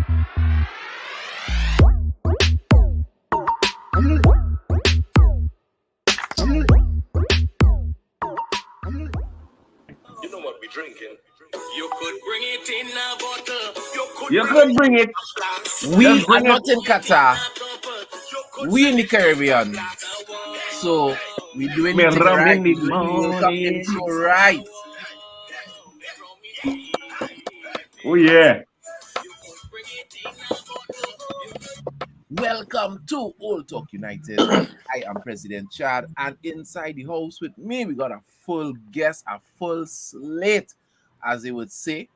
You know what we drinking. You could bring it in a bottle. You could bring it. We Just are bring not it. in Qatar. We in the Caribbean. So we doing Me it rum right. in We the doing the World Cup thing morning. so right. Oh yeah. Welcome to Old Talk United. I am President Chad, and inside the house with me, we got a full guest, a full slate, as they would say,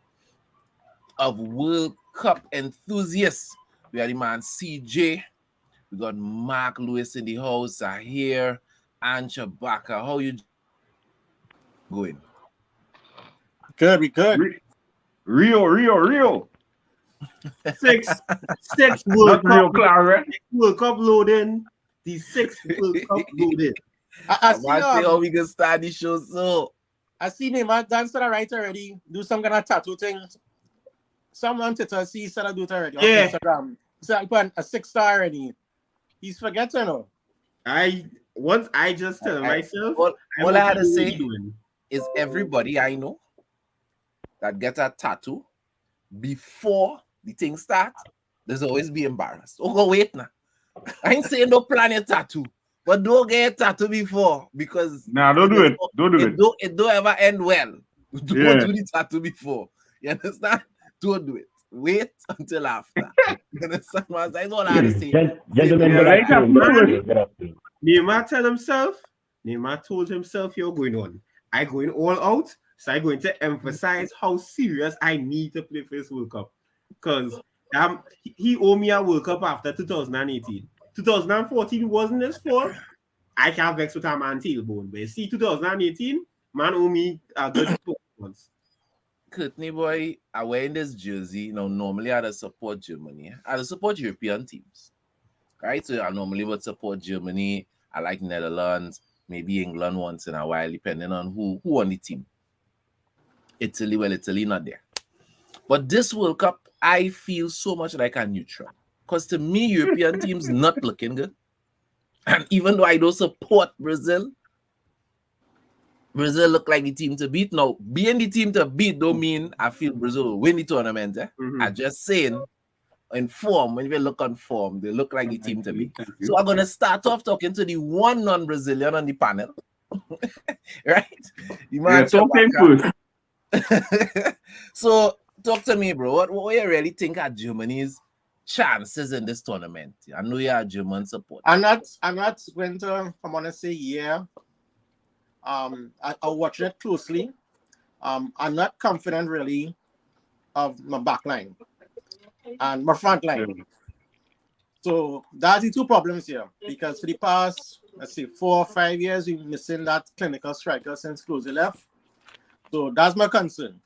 of World Cup enthusiasts. We are the man CJ. We got Mark Lewis in the house, here, and Chewbacca. How you going? Good, we good. Rio. Six Not Rio Clara. World Cup loading. The sixth World Cup loading. I see how we can start the show. So I see Neymar dance to the right already. Do some kind of tattoo thing. Someone on Twitter see said I do it already. On Instagram. So I put a 6-star already. He's forgetting. I just tell myself. All I had to say is everybody I know that get a tattoo before the thing starts, there's always be embarrassed. Oh, go wait now. I ain't saying don't plan your tattoo, but don't get a tattoo before because don't do it. Don't do it. It don't ever end well. Don't do the tattoo before. You understand? Don't do it. Wait until after. You understand? That's all I had to say. Neymar told himself, you're going on. I going all out, so I'm going to emphasize how serious I need to play for this World Cup. Because he owed me a World Cup after 2018. 2014 wasn't his fault. I can't vex with a man tailbone. But see, 2018, man owe me a good performance. Courtney boy, I wear this jersey. Normally I'd support Germany. I'd support European teams. Right? So I normally would support Germany. I like Netherlands, maybe England once in a while, depending on who on the team. Italy not there. But this World Cup, I feel so much like a neutral. Because to me, European teams not looking good. And even though I don't support Brazil look like the team to beat. Now, being the team to beat don't mean I feel Brazil will win the tournament. I'm just saying, in form, when you look on form, they look like the team to beat. So I'm going to start off talking to the one non-Brazilian on the panel. Right? The man So, talk to me, bro. What do you really think are Germany's chances in this tournament? I know you are German support. I'm not going to, I'm going to say yeah. I'll watch it closely. I'm not confident really of my back line and my front line. So that's the two problems here. Because for the past, 4 or 5 years, we've been missing that clinical striker since Klose left. So that's my concern.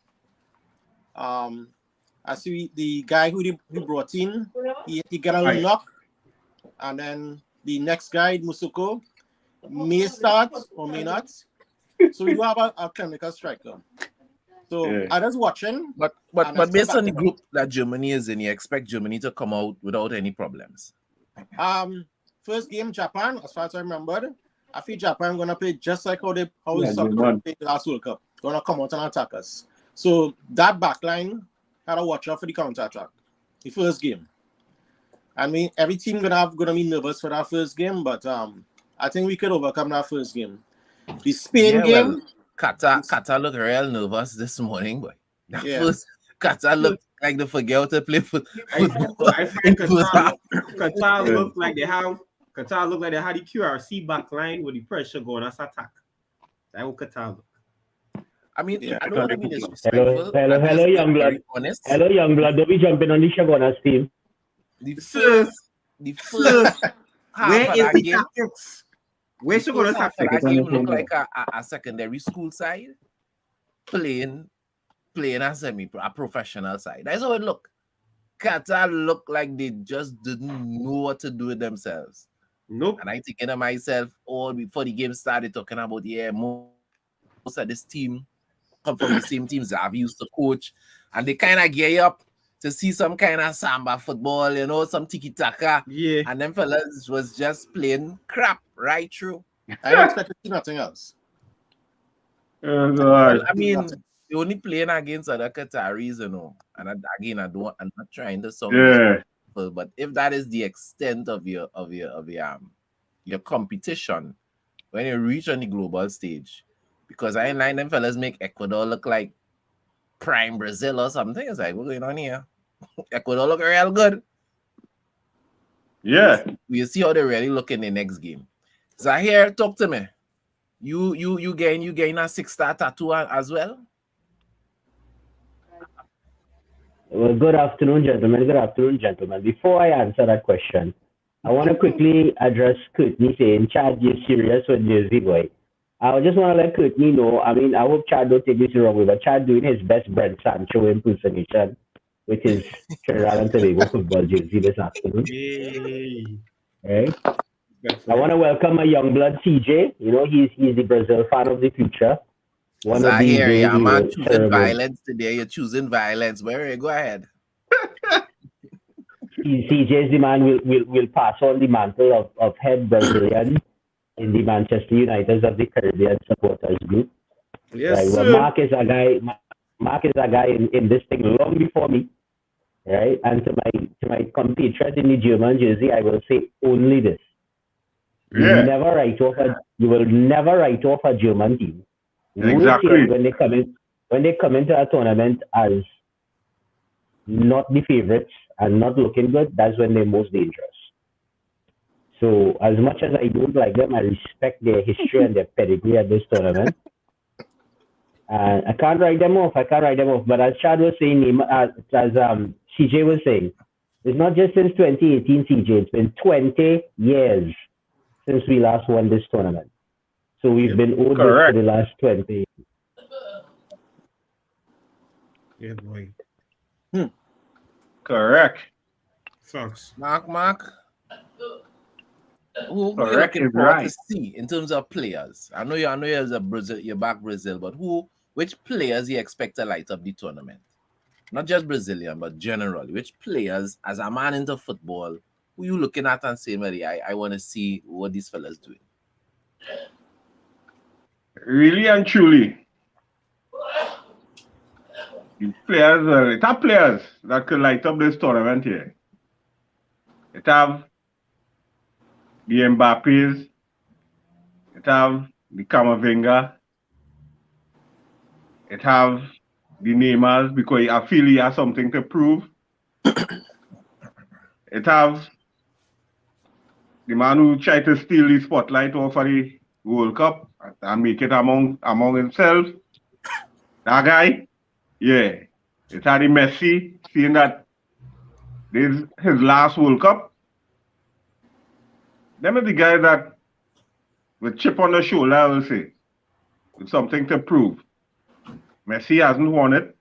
I see the guy who brought in, he got a knock. And then the next guy, Musuko, may start or may not. So you have a clinical striker. So I was watching. But based on the group that Germany is in, you expect Germany to come out without any problems. First game, Japan, as far as I remember, I feel Japan gonna play just like how played the last World Cup. Gonna come out and attack us. So that backline gotta watch out for the counter attack. The first game. I mean, every team gonna be nervous for that first game, but I think we could overcome that first game. The Spain game. Well, Qatar looked real nervous this morning, boy. First, Qatar looked like they forget how to play football. I think Qatar looked like they had the QRC backline with the pressure going as attack. That's what Qatar look. I mean, I don't want to be disrespectful. Hello, young blood. Hello, young blood. Don't be jumping on the Shagona's team. The first half where of is that the game, tactics? Where's Shagona's tactics? That game look like a secondary school side playing a professional side. That's how it look. Qatar look like they just didn't know what to do with themselves. Nope. And I thinking to myself, before the game started, talking about most of this team come from the same teams I've used to coach, and they kind of gear up to see some kind of samba football, you know, some tiki-taka. Yeah. And them fellas was just playing crap right through. I don't expect to see nothing else. Oh, Well, God. I mean, you're only playing against other Qataris, you know. And I'm not trying to sound Yeah. disrespectful, but if that is the extent of your competition when you reach on the global stage, because I ain't lying, them fellas make Ecuador look like prime Brazil or something. It's like, what's going on here? Ecuador look real good. Yeah. We'll see how they really look in the next game. Zahir, talk to me. You gain a 6-star tattoo as well? Well, good afternoon, gentlemen. Good afternoon, gentlemen. Before I answer that question, I want to quickly address Courtney saying, Chad, you're serious with Jersey boy. I just want to let Courtney know, I mean, I hope Chad don't take this the wrong way, but Chad doing his best Brent Sancho impersonation with his Trinidad and Tobago football jersey this afternoon. Yay. Right? I want to welcome a young blood CJ. You know, he's the Brazil fan of the future. One of these Zahir, days, yeah, he man, will choosing serve violence today. You're choosing violence. Where go ahead. CJ, the man will pass on the mantle of head Brazilian in the Manchester United of the Caribbean supporters group. Yes, right? sir. Well, Mark is a guy in this thing long before me, right? And to my compatriot in the German jersey, I will say only this: you Yeah. will never write off a German team. Exactly. When they come into a tournament as not the favorites and not looking good, that's when they're most dangerous. So as much as I don't like them, I respect their history and their pedigree at this tournament. And I can't write them off. But as Chad was saying, as CJ was saying, it's not just since 2018, CJ. It's been 20 years since we last won this tournament. So we've been owed this for the last 20 years. Yeah, boy. Correct. Sucks. Mark. Who you Correct looking is forward right. to see in terms of players? I know you're a Brazil, you're back Brazil, but which players you expect to light up the tournament? Not just Brazilian, but generally. Which players, as a man into football, who you looking at and saying, I want to see what these fellas doing? Really and truly. The players, it have players that could light up this tournament here. It have the Mbappes, it have the Camavinga, it have the Neymars because I feel he has something to prove. It have the man who tried to steal the spotlight off of the World Cup and make it among himself. That guy, yeah. It had the Messi, seeing that this is his last World Cup. Them are the guys that with chip on the shoulder, I will say, with something to prove. Messi hasn't won it.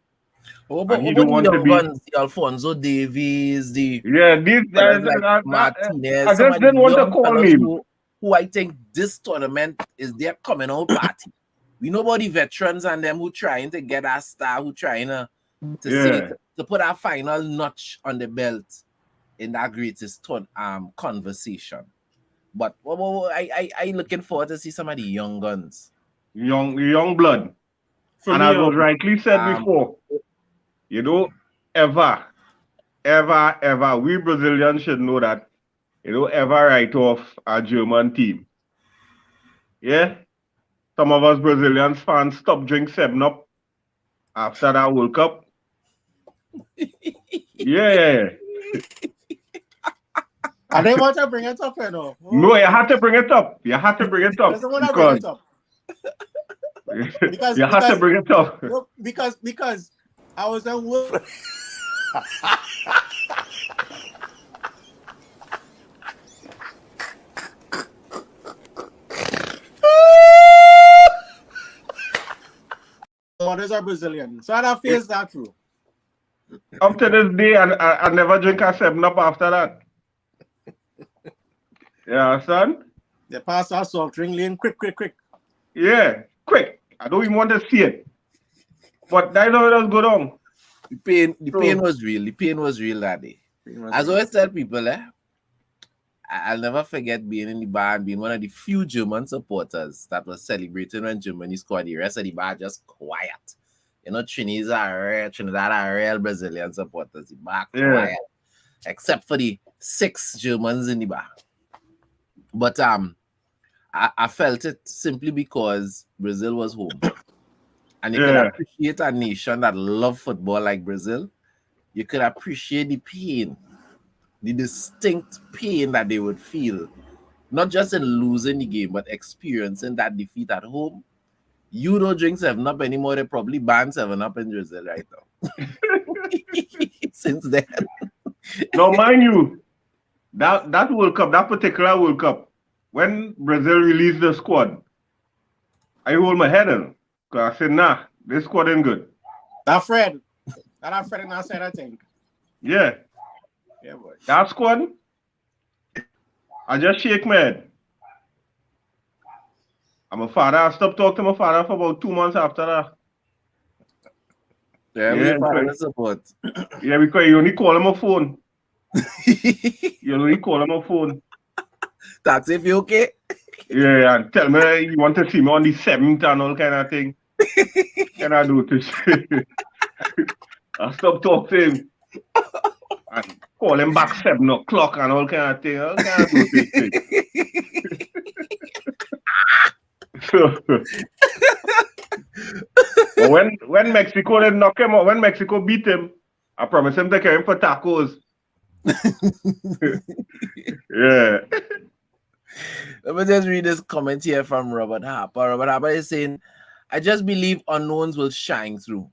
But he don't want to be guns, the Alfonso Davies, these guys like Martinez. I just didn't want to call him. Who I think this tournament is their coming out party. We know about the veterans and them who trying to get our star, who trying to put our final notch on the belt in that greatest conversation. But I looking forward to see some of the young guns. Young blood. And as was rightly said before, you know, ever, we Brazilians should know that you don't ever write off a German team. Yeah? Some of us Brazilians fans stop drink 7-Up after that World Cup. Yeah. I didn't want to bring it up, you know. No, you had to bring it up. You had to bring it up. Doesn't want to bring it up. You had to bring it up. No, because I was at work. Mothers are Brazilian, so I don't face that through. Up to this day, I never drink a 7-Up after that. You understand? They pass our soft drink lane quick. Yeah, quick. I don't even want to see it. But that's how it does go down. The pain was real. The pain was real that day. As I always tell people, I'll never forget being in the bar and being one of the few German supporters that was celebrating when Germany scored. The rest of the bar just quiet. You know, Trinidad are real Brazilian supporters. The bar quiet, except for the 6 Germans in the bar. But I felt it simply because Brazil was home. And you could appreciate a nation that love football like Brazil. You could appreciate the pain, the distinct pain that they would feel, not just in losing the game, but experiencing that defeat at home. You don't drink 7-Up anymore. They probably ban 7-Up in Brazil right now. Since then. Now, mind you, that World Cup, that particular World Cup, when Brazil released the squad, I hold my head in. Because I said, nah, this squad ain't good. That Fred in our side, I think. Yeah. Yeah, boy. That squad, I just shake my head. And my father, I stopped talking to my father for about 2 months after that. Yeah, father support. Yeah, because you only call him a phone. You only call him a phone. Taxi, if you okay? Yeah, and tell me you want to see me on the 7th and all kind of thing. Can I do this? I stopped talking to him. And call him back 7 o'clock and all kind of thing. All kind of do this thing. So, when Mexico didn't knock him out, when Mexico beat him, I promised him to carry him for tacos. Yeah. Let me just read this comment here from Robert Harper. Robert Harper is saying, I just believe unknowns will shine through.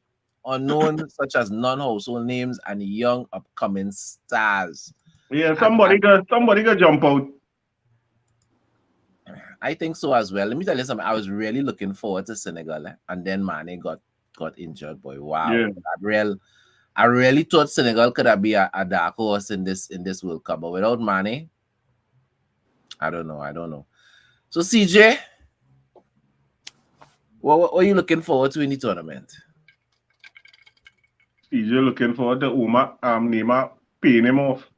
Unknowns such as non-household names and young upcoming stars. Yeah, somebody got jump out. I think so as well. Let me tell you something. I was really looking forward to Senegal, and then Mane got injured. Boy, wow! Yeah. I really thought Senegal could have been a dark horse in this World Cup, but without Mane, I don't know. So CJ, what are you looking forward to in the tournament? CJ looking forward to Neymar paying him off.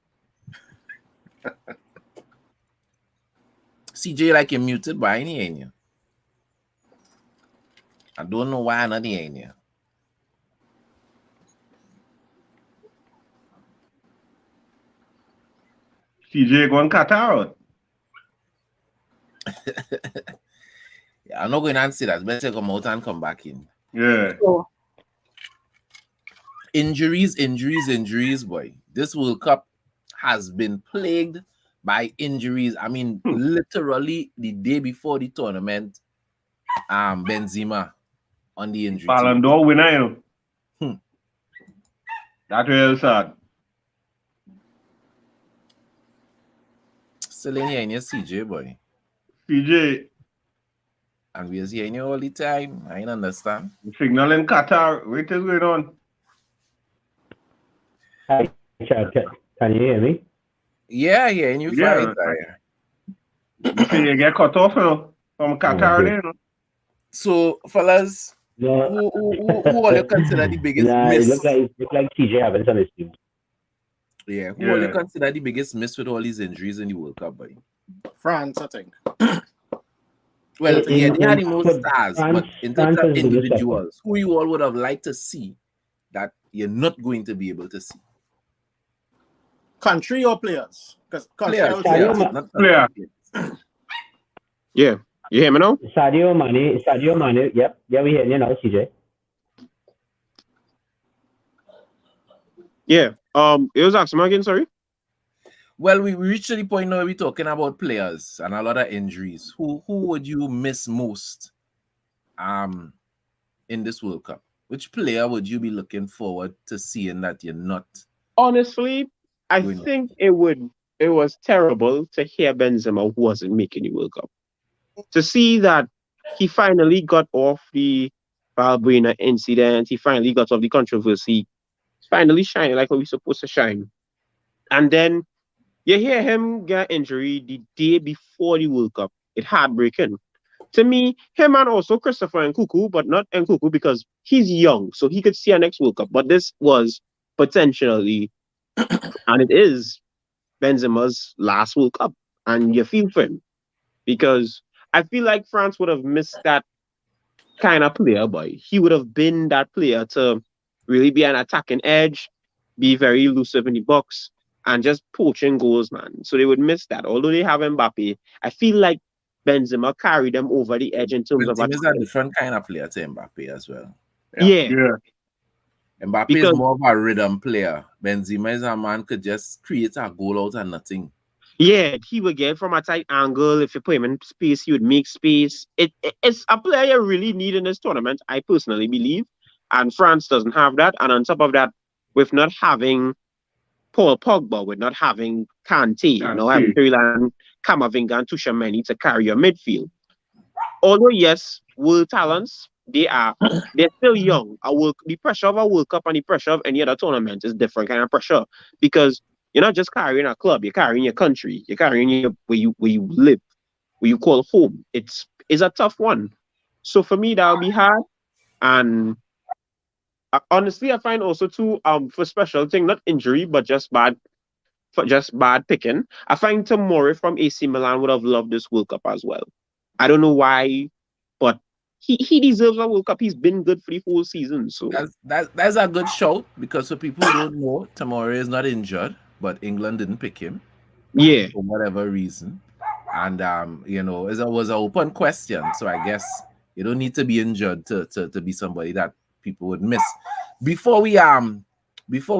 CJ, like you're muted, but I ain't hearing you. I don't know why I'm not hearing you. CJ going Qatar. Yeah, I'm not going to answer that. Better come out and come back in. Yeah. So, injuries, boy. This World Cup has been plagued by injuries. I mean, literally the day before the tournament, Benzema on the injury. Ballon d'Or winner, you know. That's real sad. Still in here in your CJ, boy. CJ. And we're hearing you all the time. I don't understand. Signal in Qatar. What is going on? Hi, Chad. Can you hear me? Yeah, and you fine. You get cut off, you know, from Qatar, you know. So, fellas, who all you consider the biggest miss? It look like TJ having some issues. Yeah, who all you consider the biggest miss with all these injuries in the World Cup, buddy? France, I think. Well, they had the most stars, but in terms of individuals, who you all would have liked to see that you're not going to be able to see? Country or players? Because players. Yeah. You hear me now? Sadio Mane. Yep. Yeah, we hear you now, CJ. Yeah. It was asking again, sorry. Well, we reached the point now we're talking about players and a lot of injuries. Who would you miss most in this World Cup? Which player would you be looking forward to seeing that you're not? Honestly, I think it was terrible to hear Benzema wasn't making the World Cup. To see that he finally got off the Valbuena incident, he finally got off the controversy, finally shining like how he's supposed to shine. And then you hear him get injury the day before the World Cup. It's heartbreaking. To me, him and also Christopher Nkunku, but not Nkunku because he's young, so he could see a next World Cup. But this was potentially, and it is Benzema's last World Cup, and you feel for him because I feel like France would have missed that kind of player, boy. He would have been that player to really be an attacking edge, be very elusive in the box, and just poaching goals, man. So they would miss that. Although they have Mbappe, I feel like Benzema carried them over the edge in terms of Benzema is a attacking. different kind of player to Mbappe as well. Yeah. Mbappe Because- is more of a rhythm player. Benzema is a man could just create a goal out of nothing. Yeah, he would get from a tight angle. If you put him in space, he would make space. It's a player you really need in this tournament, I personally believe. And France doesn't have that. And on top of that, with not having Paul Pogba, with not having Kante, having Ferland, Camavinga, and Tchouaméni to carry your midfield. Although, yes, world talents, they're still young. The pressure of a World Cup and the pressure of any other tournament is different kind of pressure because you're not just carrying a club, you're carrying your country, you're carrying where you live, where you call home. It's a tough one. So for me, that'll be hard. And honestly, I find also too for special thing, not injury, but just bad picking. I find Tomori from AC Milan would have loved this World Cup as well. I don't know why, but he deserves a World Cup. He's been good for the whole season. So That's a good shout because for people who don't know, Tomori is not injured, but England didn't pick him. Yeah. For whatever reason. And it was an open question. So I guess you don't need to be injured to be somebody that people would miss. Before we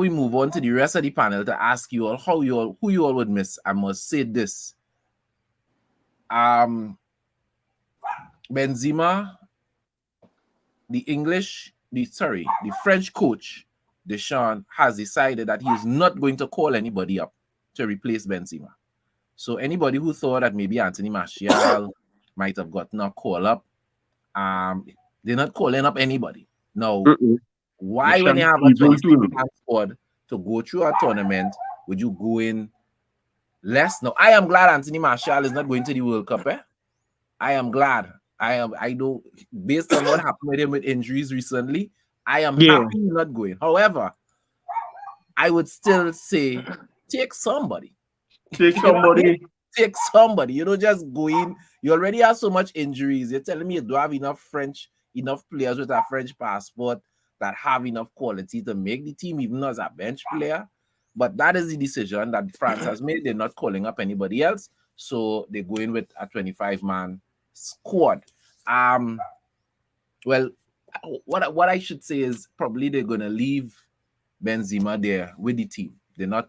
move on to the rest of the panel to ask you all who you all would miss, I must say this. Benzema, the French coach, Deschamps, has decided that he is not going to call anybody up to replace Benzema. So anybody who thought that maybe Anthony Martial might have gotten a call up, they're not calling up anybody. No. Why, when you have a 26-man squad to go through a tournament, would you go in less? No, I am glad Anthony Martial is not going to the World Cup. I am glad. I know, based on what happened with him with injuries recently, I am happy he's not going. However, I would still say take somebody. Take somebody. Take somebody. You don't just go in. You already have so much injuries. You're telling me you don't have enough players with a French passport that have enough quality to make the team, even as a bench player. But that is the decision that France has made. They're not calling up anybody else. So they go in with a 25-man squad. Well, what I should say is probably they're going to leave Benzema there with the team. They're not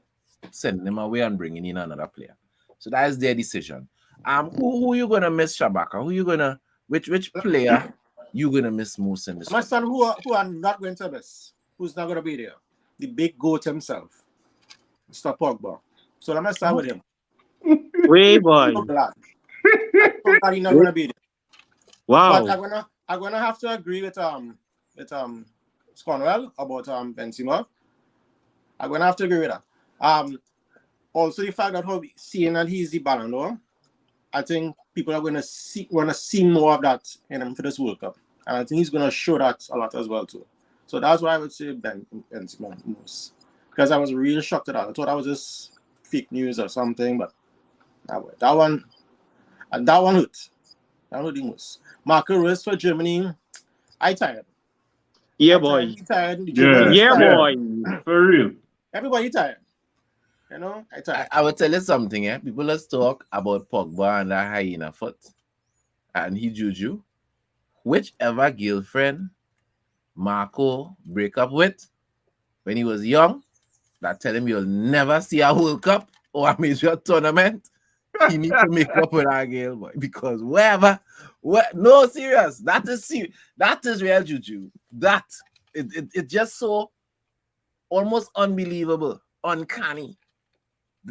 sending him away and bringing in another player. So that is their decision. Who you going to miss, Shabaka? Which player you going to miss most in this My son, who I'm not going to miss, who's not going to be there? The big goat himself, Mr. Pogba. So let me start with him. Way boy. I'm glad he's not going to be there. Wow. But I'm gonna have to agree with Sconwell about Benzema. I'm gonna have to agree with that. Also the fact that seeing that he's the Ballon d'Or, I think people are gonna see more of that in him for this World Cup, and I think he's gonna show that a lot as well too. So that's why I would say Benzema most, because I was really shocked at that. I thought that was just fake news or something, but that one hurt. That hurt the most. Marco Reus for Germany, I tired. Yeah, boy. Tired. Yeah, boy. For real. Everybody tired. You know, I tired. I will tell you something, people let's talk about Pogba and that hyena foot. And he juju. Whichever girlfriend Marco break up with when he was young, that tell him you'll never see a World Cup or a major tournament, he needs to make up with that girl, boy. Because no, serious. That is real juju. That it's just so almost unbelievable, uncanny.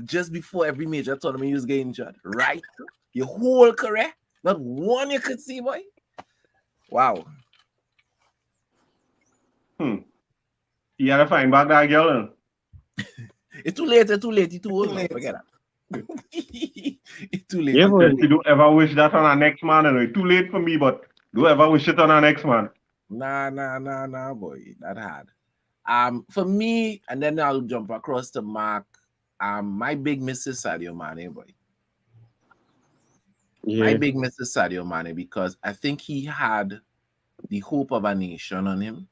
Just before every major tournament, you was getting injured, right? Your whole career, not one you could see, boy. Wow. You gotta find back that girl. It's too late. It's too old. Forget that. It's too late. Yeah, boy. You don't ever wish that on our next man. Anyway. Too late for me, but don't ever wish it on our next man. Nah, boy. That hard. For me, and then I'll jump across to Mark. My big miss is Sadio Mane, boy. My Yeah. big miss is Sadio Mane because I think he had the hope of a nation on him.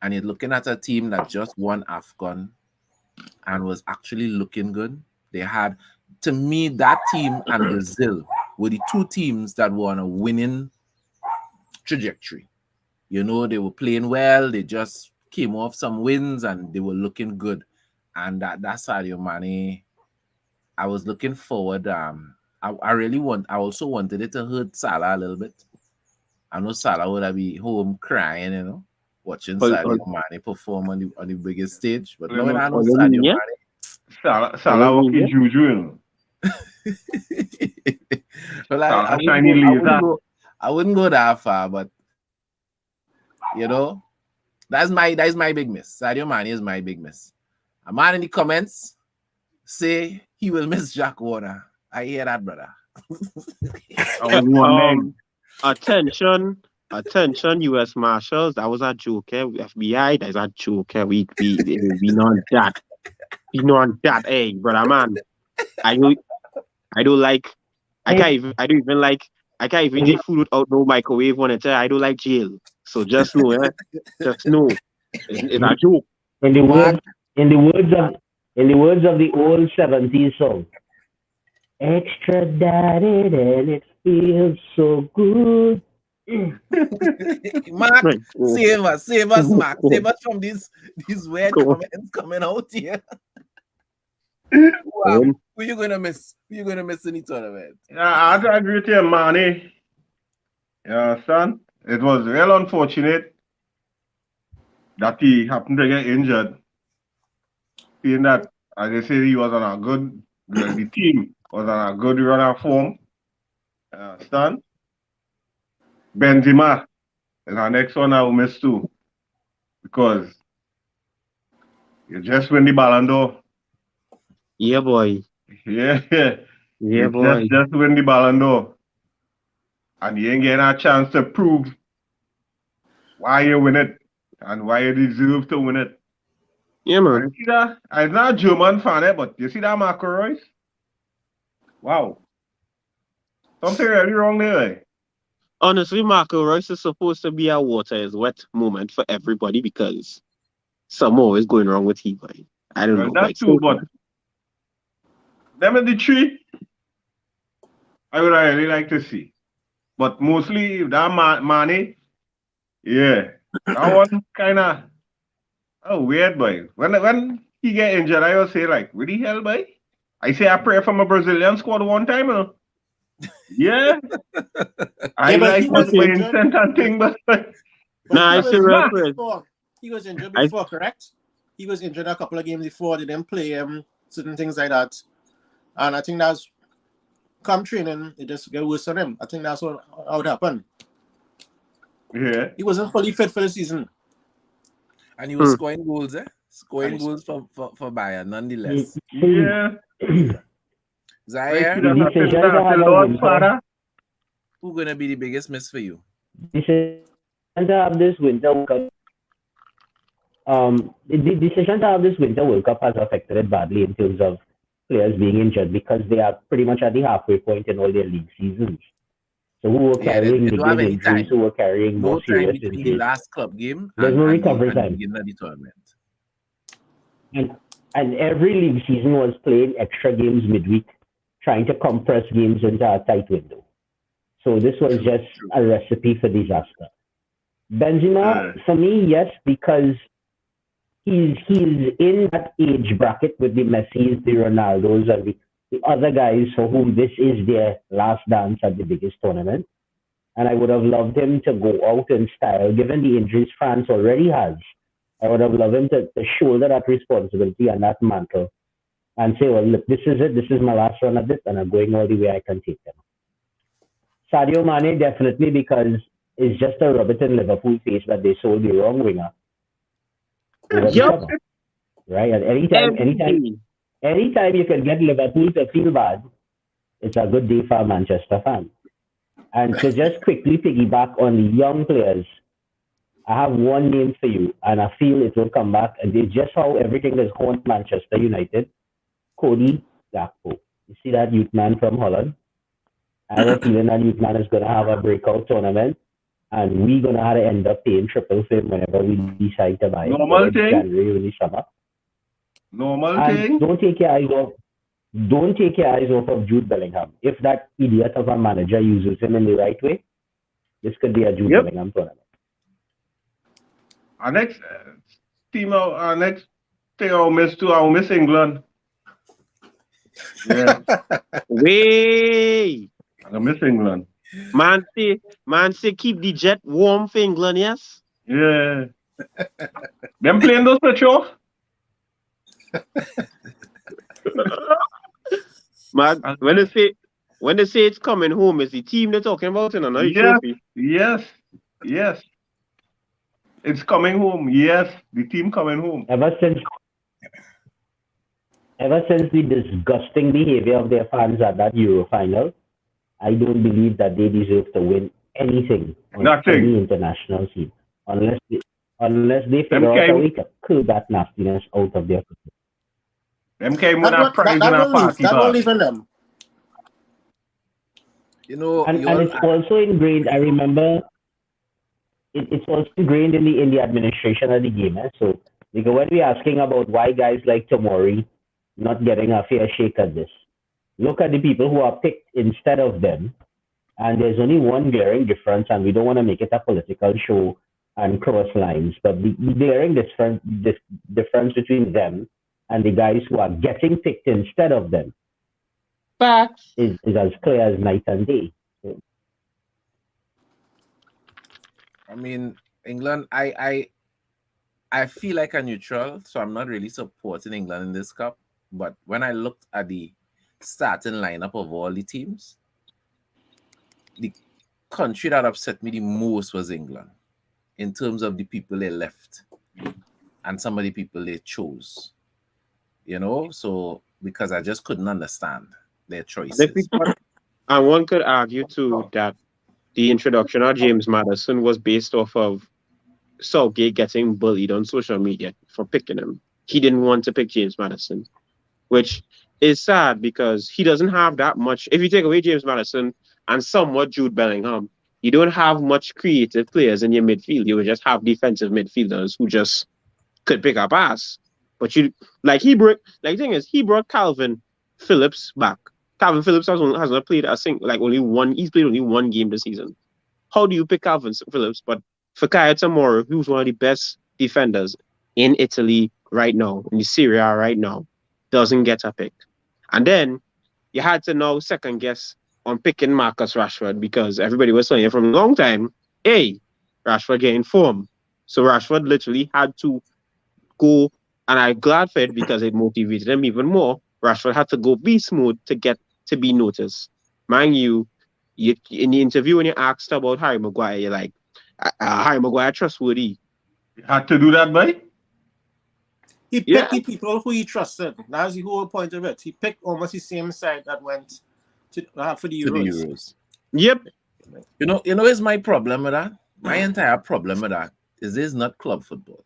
And he's looking at a team that just won AFCON and was actually looking good. They had, to me, that team and Brazil were the two teams that were on a winning trajectory. You know, they were playing well. They just came off some wins and they were looking good. And that Sadio Mane, I was looking forward. I also wanted it to hurt Salah a little bit. I know Salah would be home crying, you know, watching Sadio Mane perform on the biggest stage. But no, I know Sadio Mane. Salah walking juju, you know. Well, I wouldn't go that far, but you know, that's my big miss. Sadio Mane is my big miss. A man in the comments say he will miss Jack Warner. I hear that, brother. Attention, U.S. Marshals. That was a joke. FBI, that's a joke. We know that. We know that. Hey, brother, man. I don't even eat food without no microwave on it. I don't like jail. So just know, just know. It's a joke. In the words of the old 70s song, extradited and it feels so good. Mark, save us, Mark. Save us from these weird comments coming out here. Wow. Who you gonna miss? Who you gonna miss in the tournament? Yeah, I agree with you, Mane. Yeah, son. It was real unfortunate that he happened to get injured. Seeing that, as they say, he was on a good, the team was on a good run of form. Son. Benzema is our next one I will miss too. Because you just win the Ballon d'Or. Yeah, boy. Yeah, boy. Just win the Ballon d'Or. And you ain't getting a chance to prove why you win it and why you deserve to win it. Yeah, man. You see that? I'm not a German fan, but you see that Marco Reus? Wow. Something really wrong there. Honestly, Marco Reus is supposed to be a water is wet moment for everybody because something always going wrong with him. I don't know. That's true, but them in the tree, I would really like to see. But mostly that Mane, yeah, that one kind of weird, boy. When he get injured, I will say like, what the hell, boy? I say I pray from a Brazilian squad one time, you know. Yeah, I like that playing center thing, but I still he was injured before, correct? He was injured a couple of games before. They didn't play certain things like that, and I think that's come training. It just get worse on him. I think that's what would happen. Yeah, he wasn't fully fit for the season, and he was scoring goals, Scoring goals for Bayern, nonetheless. Yeah. Zaire, who's gonna be the biggest miss for you? Decision to have this Winter World Cup. The decision to have this Winter World Cup has affected it badly in terms of players being injured because they are pretty much at the halfway point in all their league seasons. So who were carrying big injuries, who were carrying more serious injuries. The last club game. There's no recovery time. The tournament. And every league season was playing extra games midweek, trying to compress games into a tight window. So this was just a recipe for disaster. Benzema, for me, yes, because he's in that age bracket with the Messis, the Ronaldos, and the other guys for whom this is their last dance at the biggest tournament. And I would have loved him to go out in style, given the injuries France already has. I would have loved him to shoulder that responsibility and that mantle and say, well, look, this is it. This is my last run at this, and I'm going all the way I can take them. Sadio Mane, definitely, because it's just a rub it in Liverpool face that they sold the wrong winger. Right? And anytime you can get Liverpool to feel bad, it's a good day for a Manchester fan. And to just quickly piggyback on the young players, I have one name for you, and I feel it will come back. And it's just how everything is going to Manchester United. Cody Gakpo. You see that youth man from Holland? I have a feeling that youth man is going to have a breakout tournament, and we're going to have to end up paying triple for him whenever we decide to buy him. Normal thing. January, early summer. Normal And thing. don't take your eyes off of Jude Bellingham. If that idiot of a manager uses him in the right way, this could be a Jude Bellingham tournament. Our next thing I'll miss England. Yeah, Way. I miss England. Man say keep the jet warm for England, yes? Yeah. Them playing those Petro? Man, when they say it's coming home, is the team they're talking about in another trophy? Yes. It's coming home. Yes, the team coming home. Ever since the disgusting behavior of their fans at that Euro final, I don't believe that they deserve to win anything on any international scene unless they figure out a way to kill that nastiness out of their country. Them came with a prize and a party. That won't leave in them. You know, and it's also ingrained. I remember it's also ingrained in the administration of the game. So because when we're asking about why guys like Tomori not getting a fair shake at this, look at the people who are picked instead of them, and there's only one glaring difference, and we don't want to make it a political show and cross lines, but the glaring difference between them and the guys who are getting picked instead of them is as clear as night and day. So, I mean, England, I feel like a neutral, so I'm not really supporting England in this cup. But when I looked at the starting lineup of all the teams, the country that upset me the most was England in terms of the people they left and some of the people they chose. You know, so because I just couldn't understand their choices. And one could argue too that the introduction of James Maddison was based off of Southgate getting bullied on social media for picking him. He didn't want to pick James Maddison, which is sad because he doesn't have that much. If you take away James Maddison and somewhat Jude Bellingham, you don't have much creative players in your midfield. You would just have defensive midfielders who just could pick up ass. But the thing is, he brought Calvin Phillips back. Calvin Phillips has not played he's played only one game this season. How do you pick Calvin Phillips? But Fikayo Tomori, who's one of the best defenders in Italy right now, in the Serie A right now, doesn't get a pick. And then you had to now second guess on picking Marcus Rashford because everybody was saying from a long time, hey, Rashford getting form. So Rashford literally had to go, and I'm glad for it because it motivated him even more. Rashford had to go beast mode to get to be noticed. Mind you, in the interview when you asked about Harry Maguire, you're like, Harry Maguire trustworthy. You had to do that, boy? He picked the people who he trusted. That's the whole point of it. He picked almost the same side that went for the Euros. Yep. You know, is my problem with that? My entire problem with that is this is not club football.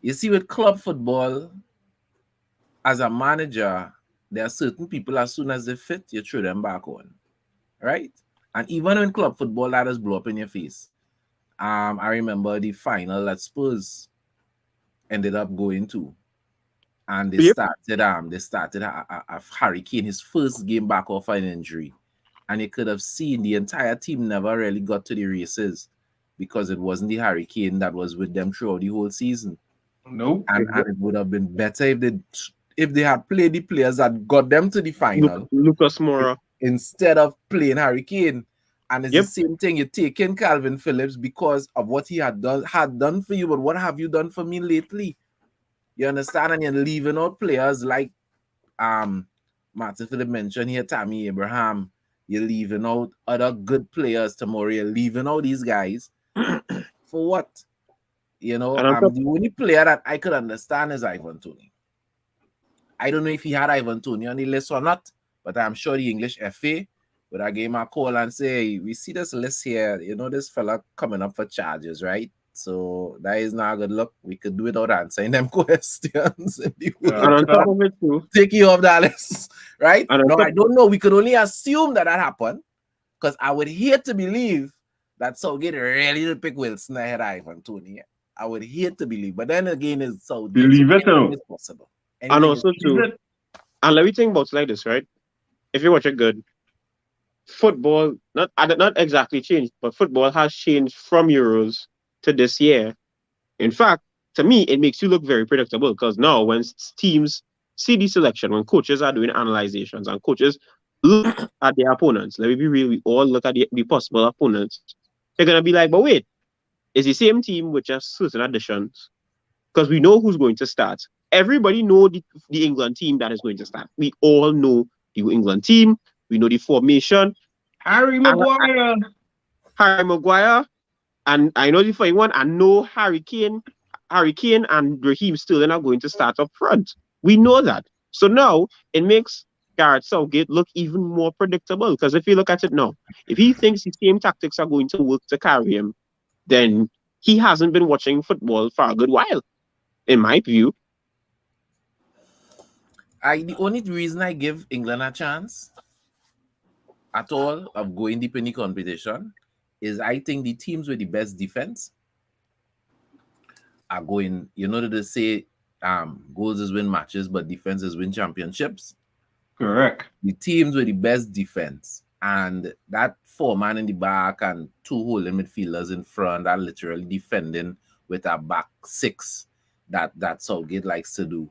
You see, with club football, as a manager, there are certain people, as soon as they fit, you throw them back on. Right? And even in club football, that does blow up in your face. I remember the final that Spurs ended up going to. And they started a Harry Kane, his first game back off an injury. And you could have seen the entire team never really got to the races because it wasn't the Harry Kane that was with them throughout the whole season. No. And it would have been better if they had played the players that got them to the final. Lucas Moura. Instead of playing Harry Kane. And it's the same thing. You take in Calvin Phillips because of what he had done for you, but what have you done for me lately? You understand? And you're leaving out players like Martin Phillips mentioned here, Tammy Abraham. You're leaving out other good players tomorrow. You're leaving out these guys for what? You know, the only player that I could understand is Ivan Toney. I don't know if he had Ivan Toney on the list or not, But I'm sure the English FA would have gave him a call and say, hey, we see this list here. You know, this fella coming up for charges, right? So that is not a good look. We could do without answering them questions. And on top of it too, take you off that list, right? And No, I don't know. We could only assume that happened, because I would hate to believe that Southgate really did pick Wilson ahead of Ivan Toney. I would hate to believe, but then again, it's Southgate. Believe it, though. It's possible. And also too, and let me think about it like this, right? If you watch it good, football not exactly changed, but football has changed from Euros to this year. In fact, to me, it makes you look very predictable, because now when teams see the selection, when coaches are doing analyzations and coaches look at their opponents, let me be real, we all look at the possible opponents, they're going to be like, but wait, it's the same team with just certain additions, because we know who's going to start. Everybody know the England team that is going to start. We all know the England team. We know the formation. Harry Maguire. And I know the funny one, I know Harry Kane and Raheem Sterling are going to start up front. We know that. So now it makes Gareth Southgate look even more predictable, because if you look at it now, if he thinks the same tactics are going to work to carry him, then he hasn't been watching football for a good while, in my view. The only reason I give England a chance at all of going deep in the competition is I think the teams with the best defense are going, you know, they say goals is win matches, but defense is win championships. Correct. The teams with the best defense and that 4-man in the back and 2 holding midfielders in front are literally defending with a back 6 that Southgate likes to do.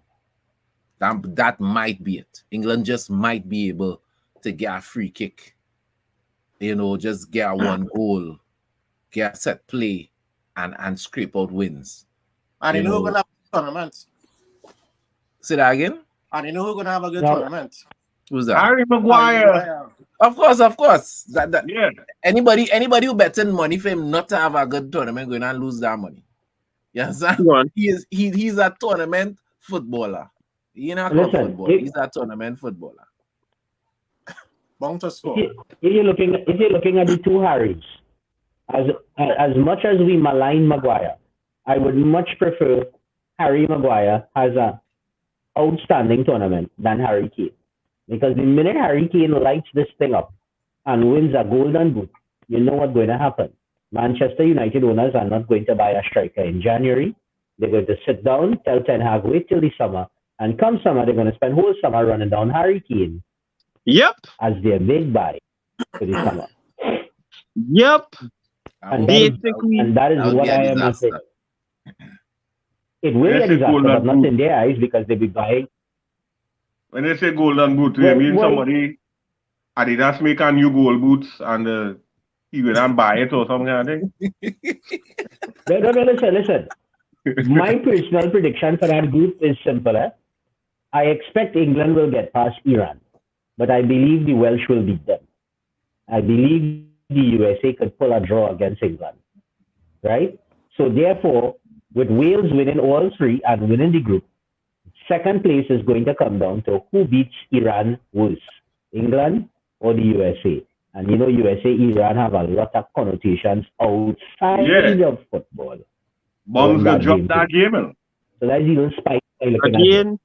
That might be it. England just might be able to get a free kick, you know, just get a 1 goal, get a set play, and scrape out wins. And you know who's going to have a tournament? Say that again? And you know who's going to have a good tournament? Who's that? Harry Maguire. Of course. Yeah. Anybody who betting money for him not to have a good tournament going to lose that money. You understand? He's a tournament footballer. He's not a football. He's a tournament footballer. Bound to score. If you're looking at the 2 Harrys, as much as we malign Maguire, I would much prefer Harry Maguire has an outstanding tournament than Harry Kane. Because the minute Harry Kane lights this thing up and wins a golden boot, you know what's going to happen. Manchester United owners are not going to buy a striker in January. They're going to sit down, tell Ten Hag, wait till the summer. And come summer, they're going to spend whole summer running down Harry Kane. Yep. As their big buy for the summer. Yep. And that is what I am saying. It will be a disaster, but not in their eyes, because they'll be buying. When they say golden boot, you mean somebody Adidas make a new gold boots and he will then buy it or something like that? No, listen. My personal prediction for that group is simple. I expect England will get past Iran, but I believe the Welsh will beat them. I believe the USA could pull a draw against England, right? So therefore, with Wales winning all 3 and winning the group, second place is going to come down to who beats Iran worse, England or the USA. And you know, USA, Iran have a lot of connotations outside of football. Bombs will drop that game. So that's even spike. Again,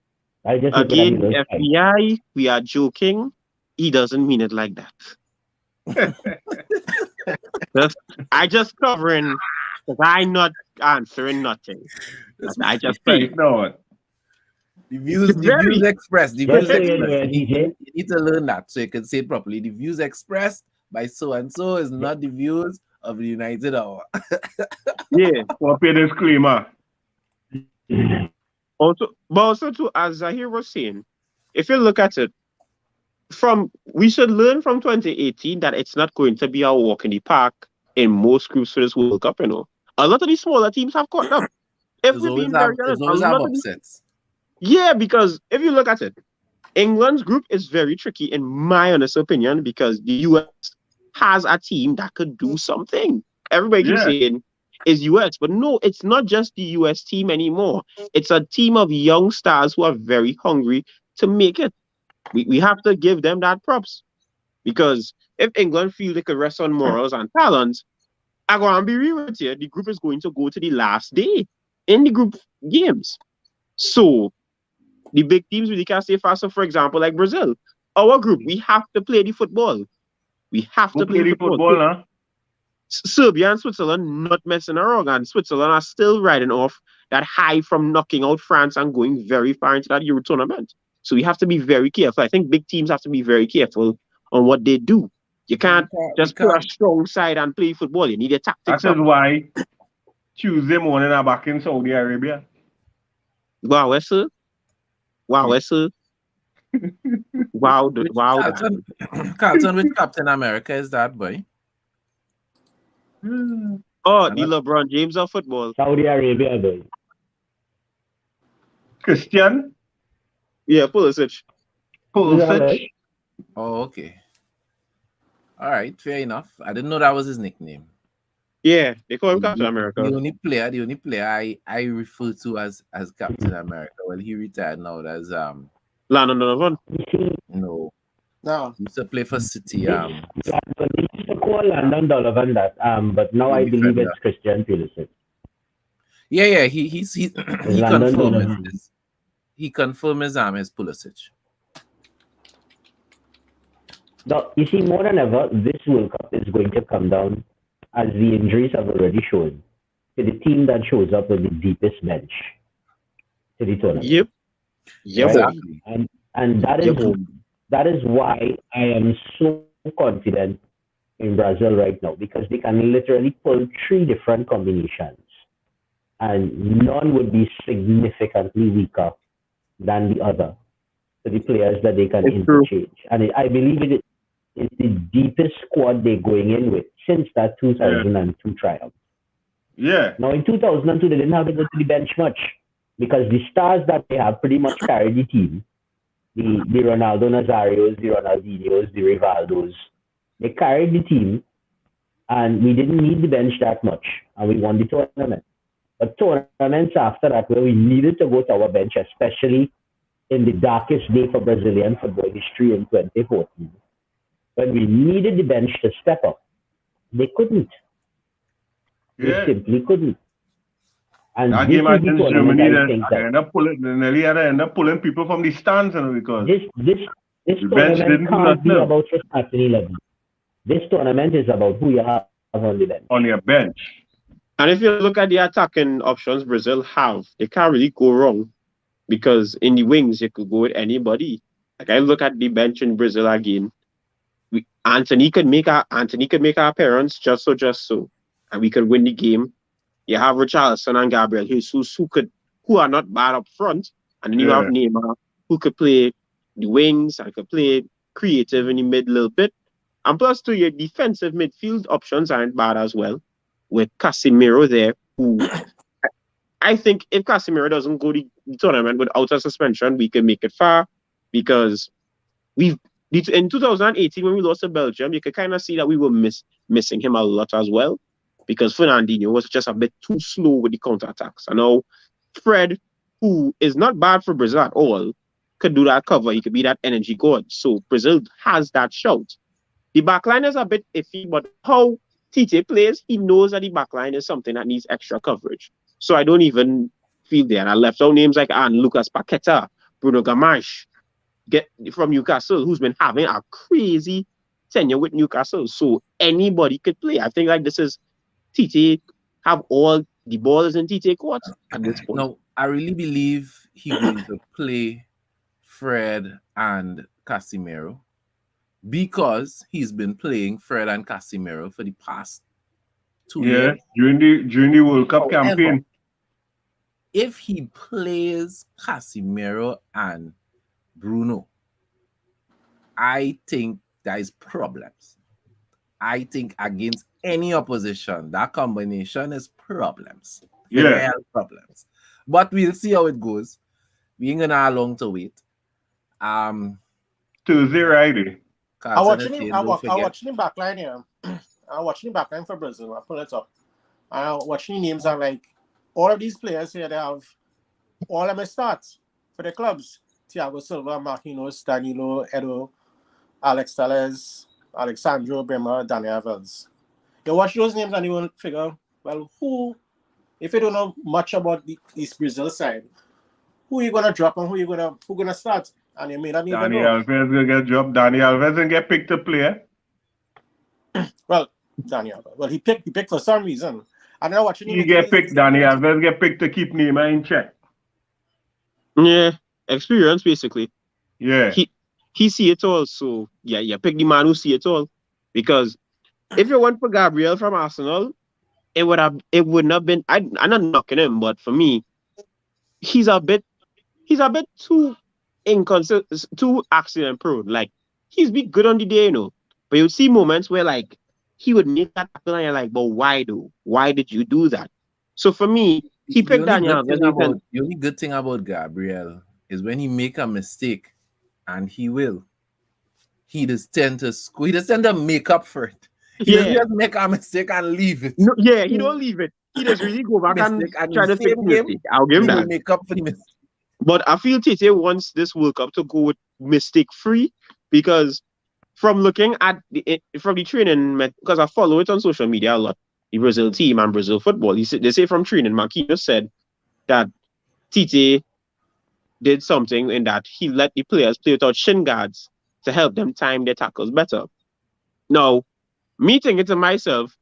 FBI, we are joking. He doesn't mean it like that. I just covering, because I'm not answering nothing. I just say no. The views expressed. You need to learn that so you can say it properly. The views expressed by so and so is not the views of the United Hour. Yeah, copy disclaimer. Also too, as Zahir was saying, if you look at it, we should learn from 2018 that it's not going to be a walk in the park in most groups for this World Cup. You know, a lot of these smaller teams have caught up. If we're being very honest, a lot of upsets. Yeah, because if you look at it, England's group is very tricky, in my honest opinion, because the US has a team that could do something. Everybody keeps saying is US, but no, it's not just the US team anymore. It's a team of young stars who are very hungry to make it. We have to give them that props. Because if England feel they could rest on morals and talent, I'm going to be real with you, the group is going to go to the last day in the group games. So the big teams really can stay faster, for example, like Brazil. Our group, we have to play the football. We have to play the football. Huh? Serbia and Switzerland not messing around, and Switzerland are still riding off that high from knocking out France and going very far into that Euro tournament. So we have to be very careful. I think big teams have to be very careful on what they do. You can't just put a strong side and play football. You need a tactics. That is why Tuesday morning I'm back in Saudi Arabia. Wow, sir. Wow, sir. Wow. Carlton, which Captain America is that, boy? Oh, the LeBron James of football. Saudi Arabia, boy. Christian? Yeah, Pulisic. Pulisic. Oh, okay. All right, fair enough. I didn't know that was his nickname. Yeah, they call him Captain America. The only player I refer to as Captain America. Well, he retired now. That's Landon Donovan. No. No. He used to play for City. They used to call Landon Donovan that, but now I believe it's Christian Pulisic. Yeah. He confirmed his. He confirmed his Pulisic. Now, you see, more than ever, this World Cup is going to come down, as the injuries have already shown, to the team that shows up with the deepest bench to the tournament. Yep. Exactly. And that is why I am so confident in Brazil right now, because they can literally pull 3 different combinations and none would be significantly weaker than the other to the players that they can interchange. And I believe it is the deepest squad they're going in with since that 2002 triumph. Yeah. Now in 2002 they didn't have to go to the bench much because the stars that they have pretty much carried the team. The Ronaldo Nazarios, the Ronaldinhos, the Rivaldos, they carried the team, and we didn't need the bench that much, and we won the tournament. But tournaments after that, where we needed to go to our bench, especially in the darkest day for Brazilian football history in 2014, when we needed the bench to step up, they couldn't. They simply couldn't. And that game against Germany, they end up pulling people from the stands, because this tournament can't be about your starting 11. This tournament is about who you have on the bench. On your bench. And if you look at the attacking options Brazil have, they can't really go wrong, because in the wings you could go with anybody. Like I look at the bench in Brazil again. Anthony could make an appearance just so, and we could win the game. You have Richarlison and Gabriel Jesus who are not bad up front, and then you have Neymar who could play the wings and could play creative in the mid a little bit. And plus, to your defensive midfield options aren't bad as well, with Casemiro there, who I think if Casemiro doesn't go the tournament without a suspension, we can make it far, because in 2018 when we lost to Belgium, you could kind of see that we were missing him a lot as well, because Fernandinho was just a bit too slow with the counterattacks. And now Fred, who is not bad for Brazil at all, could do that cover. He could be that energy god. So Brazil has that shout. The backline is a bit iffy, but how Tite plays, he knows that the backline is something that needs extra coverage. So I don't even feel there. And I left out names like Lucas Paqueta, Bruno Gomes, from Newcastle, who's been having a crazy tenure with Newcastle. So anybody could play. I think like this is Tite have all the balls in Tite court at this point. No, I really believe he's going to play Fred and Casemiro, because he's been playing Fred and Casemiro for the past 2 years. During the World Cup campaign. If he plays Casemiro and Bruno, I think there is problems. I think against any opposition, that combination is problems. Real problems. But we'll see how it goes. We ain't gonna have long to wait. Tuesday, Friday. I'm watching him backline here. I'm watching him backline for Brazil. I pull it up. I'm watching names, and like all of these players here, they have all of my starts for the clubs. Thiago Silva, Marquinhos, Danilo, Edo, Alex Telles, Alexandro, Bremer, Dani Alves. You watch those names and you will figure, well, who, if you don't know much about the East Brazil side, who you gonna drop and who gonna start? And you may not even Dani know. Alves will get dropped. Dani Alves will get picked to play. Well, Dani Alves. Well, he picked for some reason. And now watching He get picked. Dani Alves get picked to keep Neymar in check. Yeah, experience basically. Yeah. He see it all. So yeah, pick the man who see it all. Because if you went for Gabriel from Arsenal, it wouldn't have been. I'm not knocking him, but for me, he's a bit too inconsistent, too accident prone. Like he's be good on the day, you know. But you see moments where like he would make that tackle and you're like, but why though? Why did you do that? So for me, he picked Daniel. The only good thing about Gabriel is when he make a mistake, and he will. He just tend to make up for it. He doesn't just make a mistake and leave it. No, yeah, he don't leave it. He just really go back and try to fix the mistake. I'll give him that. Make up for the mistake. But I feel Tite wants this World Cup to go with mistake free, because from looking at from the training, because I follow it on social media a lot, the Brazil team and Brazil football. They say from training, Marquinhos said that Tite did something in that he let the players play without shin guards to help them time their tackles better. Now, me thinking to myself,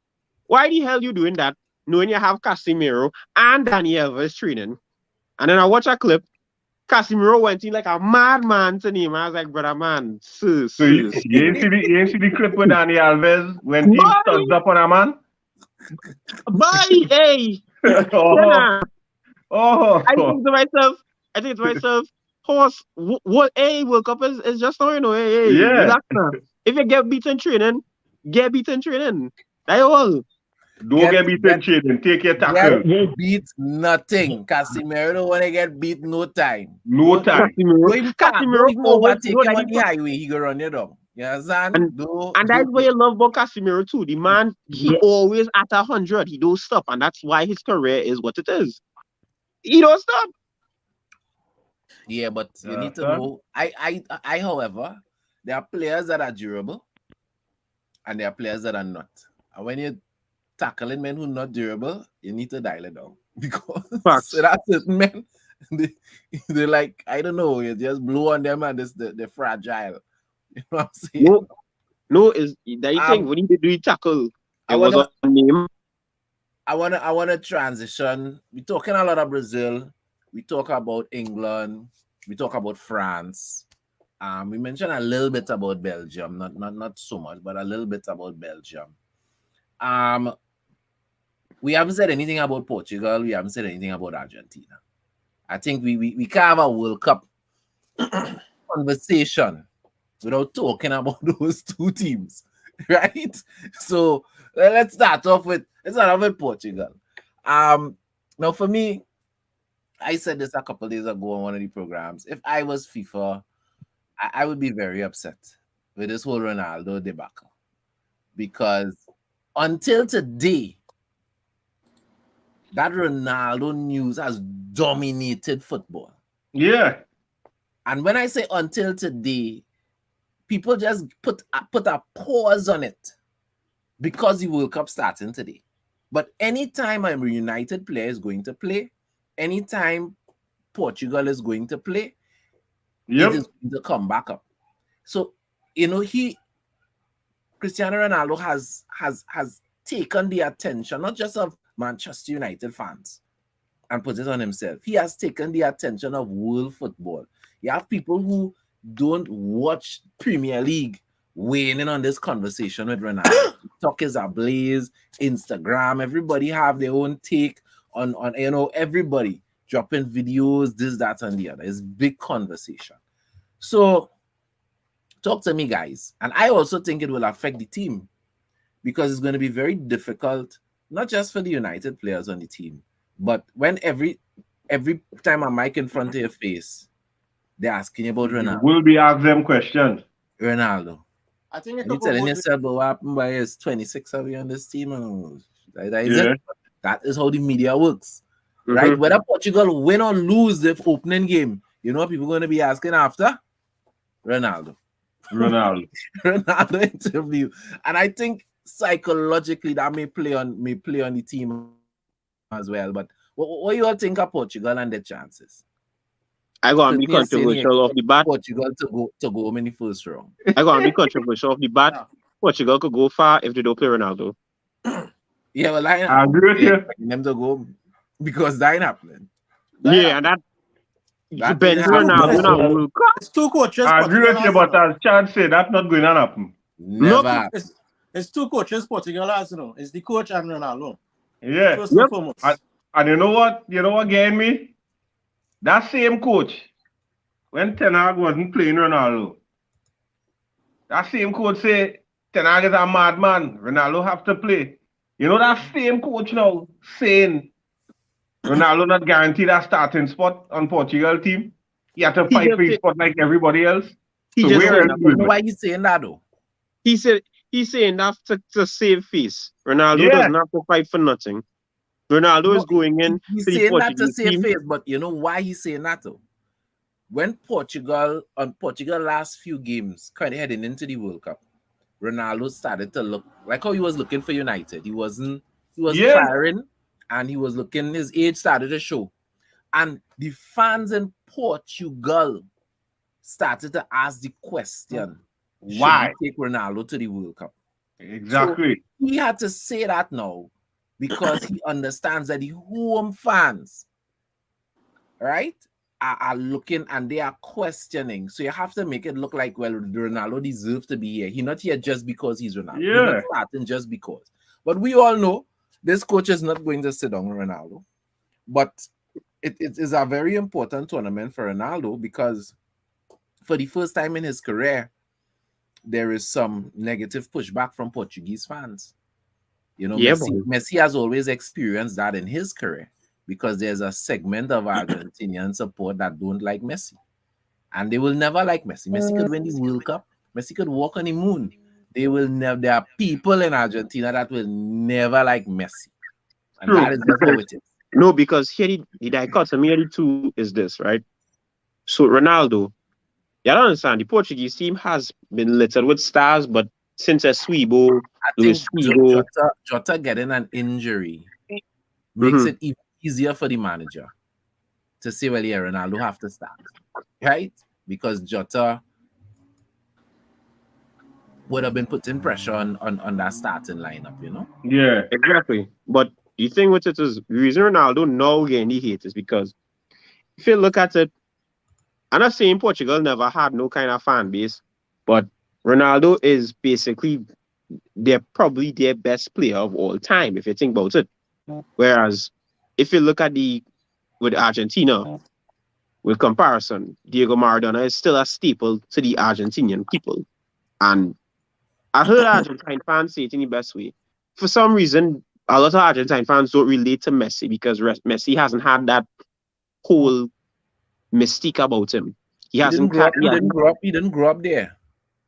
why the hell you doing that knowing you have Casemiro and Dani Alves training? And then I watch a clip, Casemiro went in like a madman to him. I was like, brother man, So you ain't see the clip with Dani Alves when he studs up on a man? Bye, hey! I think to myself, horse, what a World Cup is just now, you know, hey, yeah. Relax now. If you get beaten training, get beaten training. That's all. Don't get beaten training. Take your tackle. Get beat nothing. Casemiro don't want to get beat no time. No time. Casemiro overtake him on the highway. He go run it down. You understand? And that's what you love about Casemiro too. The man, he always at 100. He don't stop, and that's why his career is what it is. He don't stop. Yeah, but you need to know. I, however, there are players that are durable, and there are players that are not. And when you're tackling men who are not durable, you need to dial it down, because so that's certain men. They're like, I don't know, you just blow on them and they're fragile. You know what I'm saying? No, is that you think when you do the tackle, I wanna transition. We're talking a lot of Brazil. We talk about England. We talk about France. We mentioned a little bit about Belgium, not so much, but a little bit about Belgium. We haven't said anything about Portugal. We haven't said anything about Argentina. I think we can have a World Cup conversation without talking about those two teams, right? So let's start off with Portugal. Now for me, I said this a couple days ago on one of the programs. If I was FIFA, I would be very upset with this whole Ronaldo debacle, because until today, that Ronaldo news has dominated football. Yeah. And when I say until today, people just put a pause on it because the World Cup starting today. But anytime a United player is going to play, anytime Portugal is going to play, it is going to come back up. So, you know, Cristiano Ronaldo has taken the attention, not just of Manchester United fans, and put it on himself. He has taken the attention of world football. You have people who don't watch Premier League weighing in on this conversation with Ronaldo. TikTok is ablaze, Instagram, everybody have their own take on you know, everybody dropping videos, this, that, and the other. It's big conversation. So talk to me, guys. And I also think it will affect the team, because it's going to be very difficult, not just for the United players on the team, but when every time a mic in front of your face, they're asking you about Ronaldo. We'll be asking them questions. Ronaldo. I think you're telling yourself what happened by his 26 of you on this team. That is how the media works. Right? Whether Portugal win or lose the opening game, You know what people going to be asking after? Ronaldo. Ronaldo interview. And I think psychologically that may play on the team as well. But what you all think of Portugal and their chances? I got to be controversial off the bat. Portugal to go in the first round. I got to be controversial off the bat. Portugal could go far if they don't play Ronaldo. Yeah, well, I agree with you. Them to go because that ain't happening. Yeah, and that depends on Ronaldo. It's two coaches. I agree with you, but as Chad said, that's not going to happen. Never. It's two coaches, Portugal, as you know. It's the coach and Ronaldo. Yeah. First and foremost. And you know what? You know what getting me? That same coach, when Ten Hag wasn't playing Ronaldo, that same coach say Ten Hag is a madman. Ronaldo have to play. You know that same coach now saying Ronaldo not guaranteed a starting spot on Portugal team. He had to fight for his spot like everybody else. You know why he's saying that though? He's saying that to save face. Ronaldo doesn't have to fight for nothing. Ronaldo is going in. He's saying that to save face, but you know why he's saying that though? When Portugal last few games, kind of heading into the World Cup, Ronaldo started to look like how he was looking for United. He wasn't firing, and he was looking. His age started to show, and the fans in Portugal started to ask the question: why take Ronaldo to the World Cup? Exactly. So he had to say that now because he understands that the home fans, right, are looking and they are questioning. So you have to make it look like, well, Ronaldo deserves to be here. He's not here just because he's Ronaldo. Yeah. He's not starting just because. But we all know this coach is not going to sit down Ronaldo. But it is a very important tournament for Ronaldo because for the first time in his career, there is some negative pushback from Portuguese fans. You know, Messi has always experienced that in his career because there's a segment of Argentinian support that don't like Messi. And they will never like Messi. Messi could win the World Cup. Messi could walk on the moon. There are people in Argentina that will never like Messi. And that is just how it is. No, because here the dichotomy of the two is this, right? So Ronaldo, you don't understand, the Portuguese team has been littered with stars, but since Eswibo, Luis Figo, Jota getting an injury makes it even easier for the manager to say, well, yeah, Ronaldo have to start, right? Because Jota would have been putting pressure on that starting lineup, you know? Yeah, exactly. But the thing with it is, the reason Ronaldo now getting the hate is because if you look at it, I'm not saying Portugal never had no kind of fan base, but Ronaldo is basically they're probably their best player of all time, if you think about it. Whereas if you look at with Argentina, with comparison, Diego Maradona is still a staple to the Argentinian people. And I heard Argentine fans say it in the best way. For some reason, a lot of Argentine fans don't relate to Messi because Messi hasn't had that whole mystique about him. He didn't grow up there.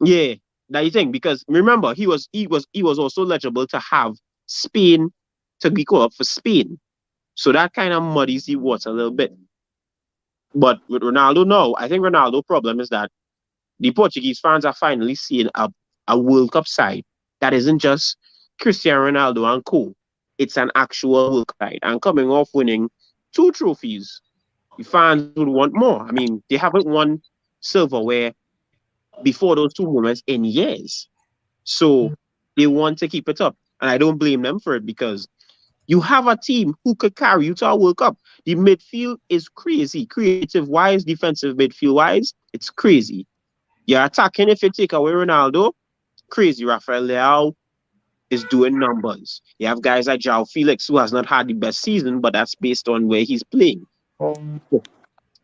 Yeah, that you think, because remember he was also eligible to have Spain to be called up for Spain. So that kind of muddies the water a little bit. But with Ronaldo now, I think Ronaldo's problem is that the Portuguese fans are finally seeing a World Cup side that isn't just Cristiano Ronaldo and co. It's an actual World Cup side. And coming off winning 2 trophies, the fans would want more. I mean, they haven't won silverware before those 2 moments in years. So they want to keep it up. And I don't blame them for it because you have a team who could carry you to a World Cup. The midfield is crazy. Creative-wise, defensive midfield-wise, it's crazy. You're attacking if you take away Ronaldo, crazy. Rafael Leao is doing numbers. You have guys like João Felix, who has not had the best season, but that's based on where he's playing.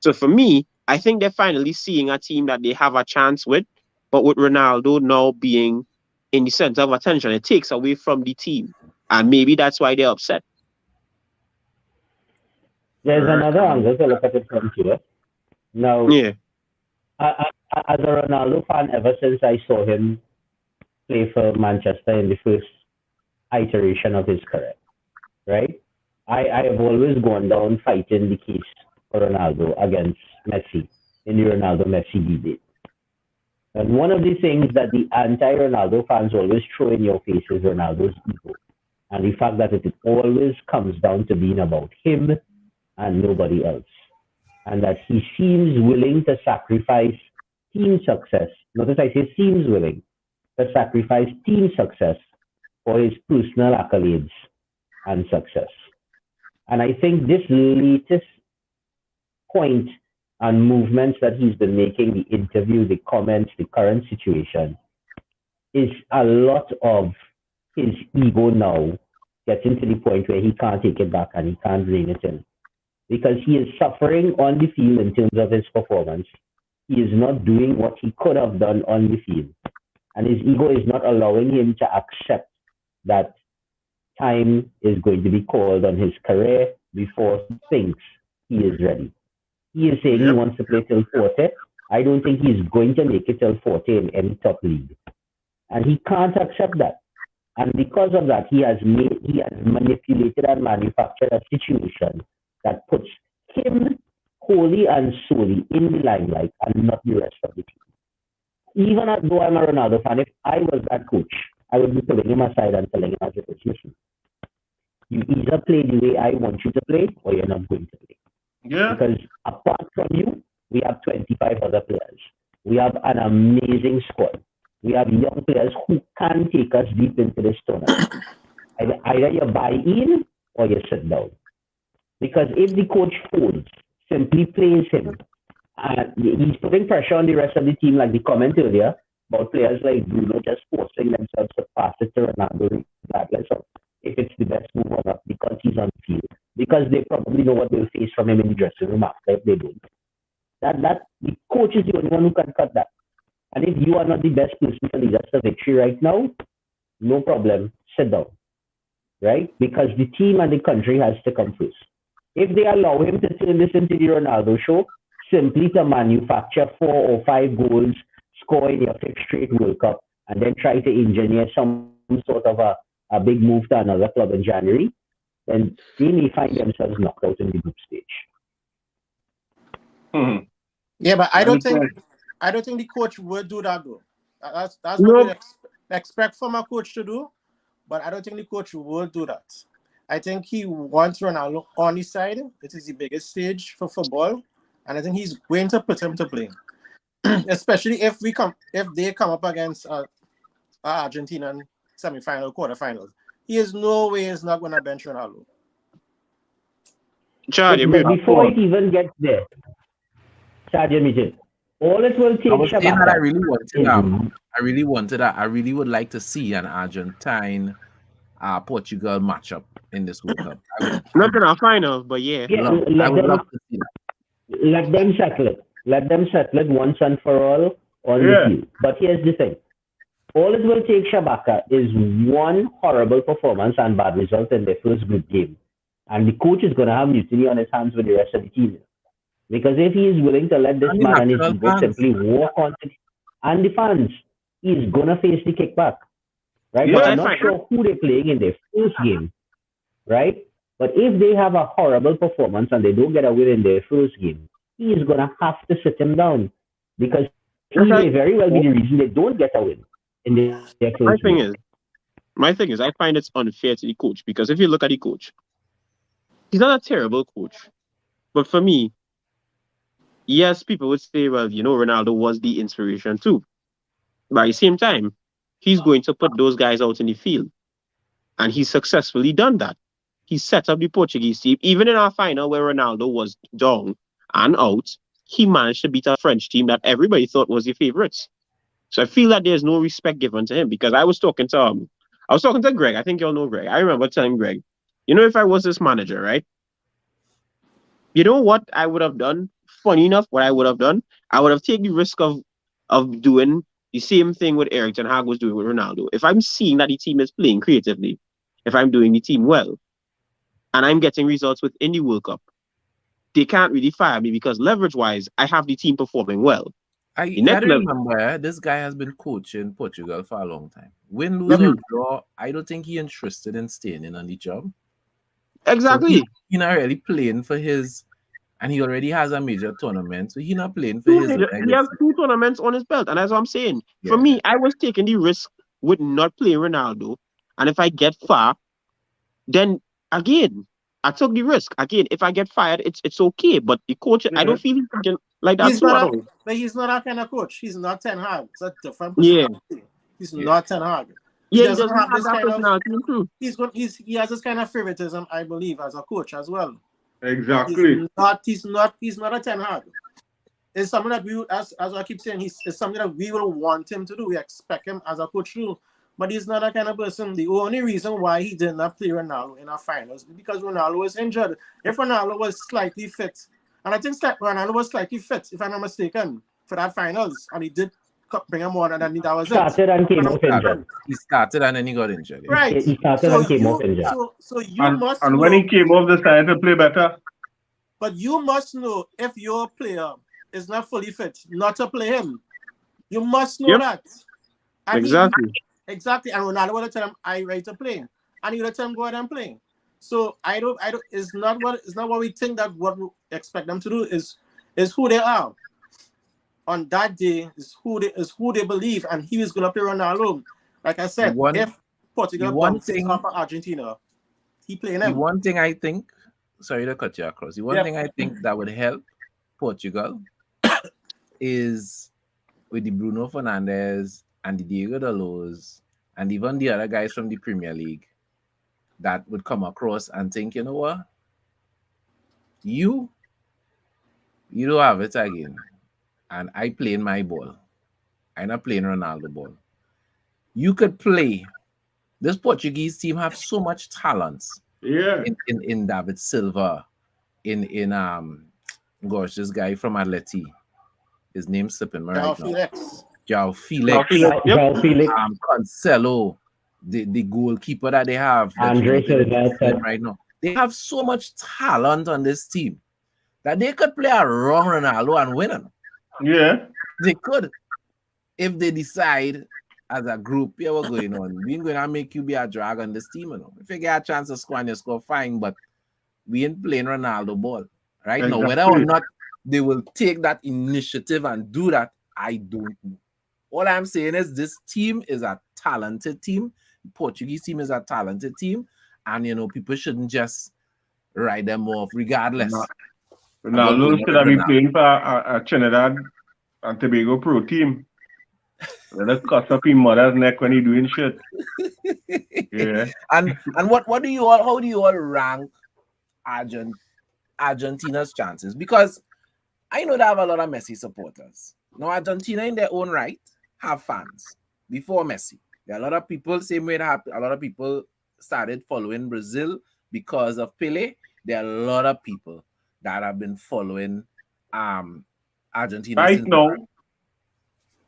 So for me, I think they're finally seeing a team that they have a chance with, but with Ronaldo now being in the center of attention, it takes away from the team. And maybe that's why they're upset. There's another angle to look at it from here. Now, as a Ronaldo fan, ever since I saw him play for Manchester in the first iteration of his career, right? I have always gone down fighting the case for Ronaldo against Messi in the Ronaldo-Messi debate. And one of the things that the anti-Ronaldo fans always throw in your face is Ronaldo's ego. And the fact that it always comes down to being about him and nobody else. And that he seems willing to sacrifice team success. Notice I say seems willing to sacrifice team success for his personal accolades and success. And I think this latest point and movements that he's been making, the interview, the comments, the current situation, is a lot of his ego now getting to the point where he can't take it back and he can't rein it in. Because he is suffering on the field in terms of his performance. He is not doing what he could have done on the field. And his ego is not allowing him to accept that time is going to be called on his career before he thinks he is ready. He is saying he wants to play till 40. I don't think he's going to make it till 40 in any top league. And he can't accept that. And because of that, he has manipulated and manufactured a situation that puts him wholly and solely in the limelight and not the rest of the team. Even though I'm a Ronaldo fan, if I was that coach, I would be pulling him aside and telling him as it is, listen, you either play the way I want you to play or you're not going to play. Yeah. Because apart from you, we have 25 other players. We have an amazing squad. We have young players who can take us deep into this tournament. Either you buy in or you sit down. Because if the coach folds, simply plays him, he's putting pressure on the rest of the team, like the comment earlier about players like Bruno just forcing themselves to pass it to Ronaldo, regardless of if it's the best move or not, because he's on the field. Because they probably know what they'll face from him in the dressing room after if they don't. That the coach is the only one who can cut that. And if you are not the best person to lead us to victory right now, no problem, sit down. Right? Because the team and the country has to come first. If they allow him to turn this into the Ronaldo show, simply to manufacture 4 or 5 goals, score in your 5th straight World Cup, and then try to engineer some sort of a big move to another club in January, then they may find themselves knocked out in the group stage. Yeah, but I don't think the coach would do that though. That's what we expect from a coach to do, but I don't think the coach would do that. I think he wants Ronaldo on his side. It is the biggest stage for football, and I think he's going to put him to play, especially if they come up against Argentina in semi-final, quarterfinals. He is no way is not going to bench Ronaldo. Before it even gets there, all it will take. I really would like to see an Argentine Portugal matchup in this World Cup. Not in our final, but yeah. I would love to see that. Let them settle it. Let them settle it once and for all on the field. But here's the thing. All it will take, Shabaka, is one horrible performance and bad result in their first group game. And the coach is going to have mutiny on his hands with the rest of the team. Because if he is willing to let this man and his ego simply walk on it, and the fans, he's going to face the kickback. Right? Yeah, I'm not sure who they're playing in their first game. Right? But if they have a horrible performance and they don't get a win in their first game, he is going to have to sit him down. Because he may very well be the reason they don't get a win in their first game. My thing is, I find it's unfair to the coach. Because if you look at the coach, he's not a terrible coach. But for me, yes, people would say, well, Ronaldo was the inspiration too. But at the same time, he's going to put those guys out in the field. And he's successfully done that. He set up the Portuguese team. Even in our final where Ronaldo was down and out, he managed to beat a French team that everybody thought was the favorites. So I feel that there's no respect given to him because I was talking to Greg. I think you all know Greg. I remember telling Greg, if I was this manager, right? You know what I would have done? Funny enough, what I would have done, I would have taken the risk of doing the same thing with Erik ten Hag was doing with Ronaldo. If I'm seeing that the team is playing creatively, if I'm doing the team well, and I'm getting results within the World Cup, they can't really fire me because leverage-wise, I have the team performing well. I remember this guy has been coaching Portugal for a long time. Win, lose, or draw, I don't think he's interested in staying in on the job. Exactly. So he's not really playing for his and he already has a major tournament, so he's not playing for his He legacy. has 2 tournaments on his belt, and that's what I'm saying. For Yeah. me, I was taking the risk with not playing Ronaldo, and if I get far, then again, I took the risk. Again, if I get fired, it's okay. But the coach, I don't feel he's thinking like that He's too at not, all. but he's not that kind of coach. He's not Ten Hag. It's a different Yeah. personality. He's not Ten Hag. Yeah, he doesn't doesn't have have this that kind of- personality too. He has this kind of favoritism, I believe, as a coach as well. Exactly. He's not a Ten Hag. It's something that we, as I keep saying, it's something that we will want him to do. We expect him as a coach to do. But he's not that kind of person. The only reason why he did not play Ronaldo in our finals is because Ronaldo was injured. If Ronaldo was slightly fit, and I think Ronaldo was slightly fit, if I'm not mistaken, for that finals, and he did bring him on, and then that was Started and came off injured. He started and then he got injured. Yeah. Right. He started and came off injured. So you And, must and know, when he came off, decided to play better. but you must know if your player is not fully fit, not to play him. You must know Yep. that. And Exactly. Exactly. And Ronaldo would tell him, I ready to play. And he would tell him go ahead and play. So I don't it's not what we think that what we expect them to do is who they are. On that day is who they believe, and he was gonna play Ronaldo. Like I said, if Portugal bounces off of Argentina, he playing The them. one thing I think, sorry to cut you across, the one thing I think that would help Portugal is with the Bruno Fernandes and the Diego Dalot and even the other guys from the Premier League that would come across and think, you know what? You don't have it again. And I playing my ball. I'm not playing Ronaldo ball. You could play. This Portuguese team have so much talent. Yeah. In David Silva, in this guy from Atleti. His name's slipping me right now. João Felix. João Felix. Cancelo, the goalkeeper that they have. Andre Silva right now. They have so much talent on this team that they could play around Ronaldo and win him. Yeah. They could. If they decide as a group, yeah, what's going on? We ain't gonna make you be a drag on this team, you know. If you get a chance to score and you score, fine, but we ain't playing Ronaldo ball. Right now, whether or not they will take that initiative and do that, I don't know. All I'm saying is this team is a talented team. The Portuguese team is a talented team, and you know, people shouldn't just write them off regardless. Ronaldo should have been playing for a Trinidad and Tobago pro team. Let us cut up his mother's neck when he doing shit. Yeah. And what do you all? How do you all rank Argentina's chances? Because I know they have a lot of Messi supporters. Now Argentina, in their own right, have fans before Messi. There are a lot of people, same way that a lot of people started following Brazil because of Pele. There are a lot of people that have been following Argentina.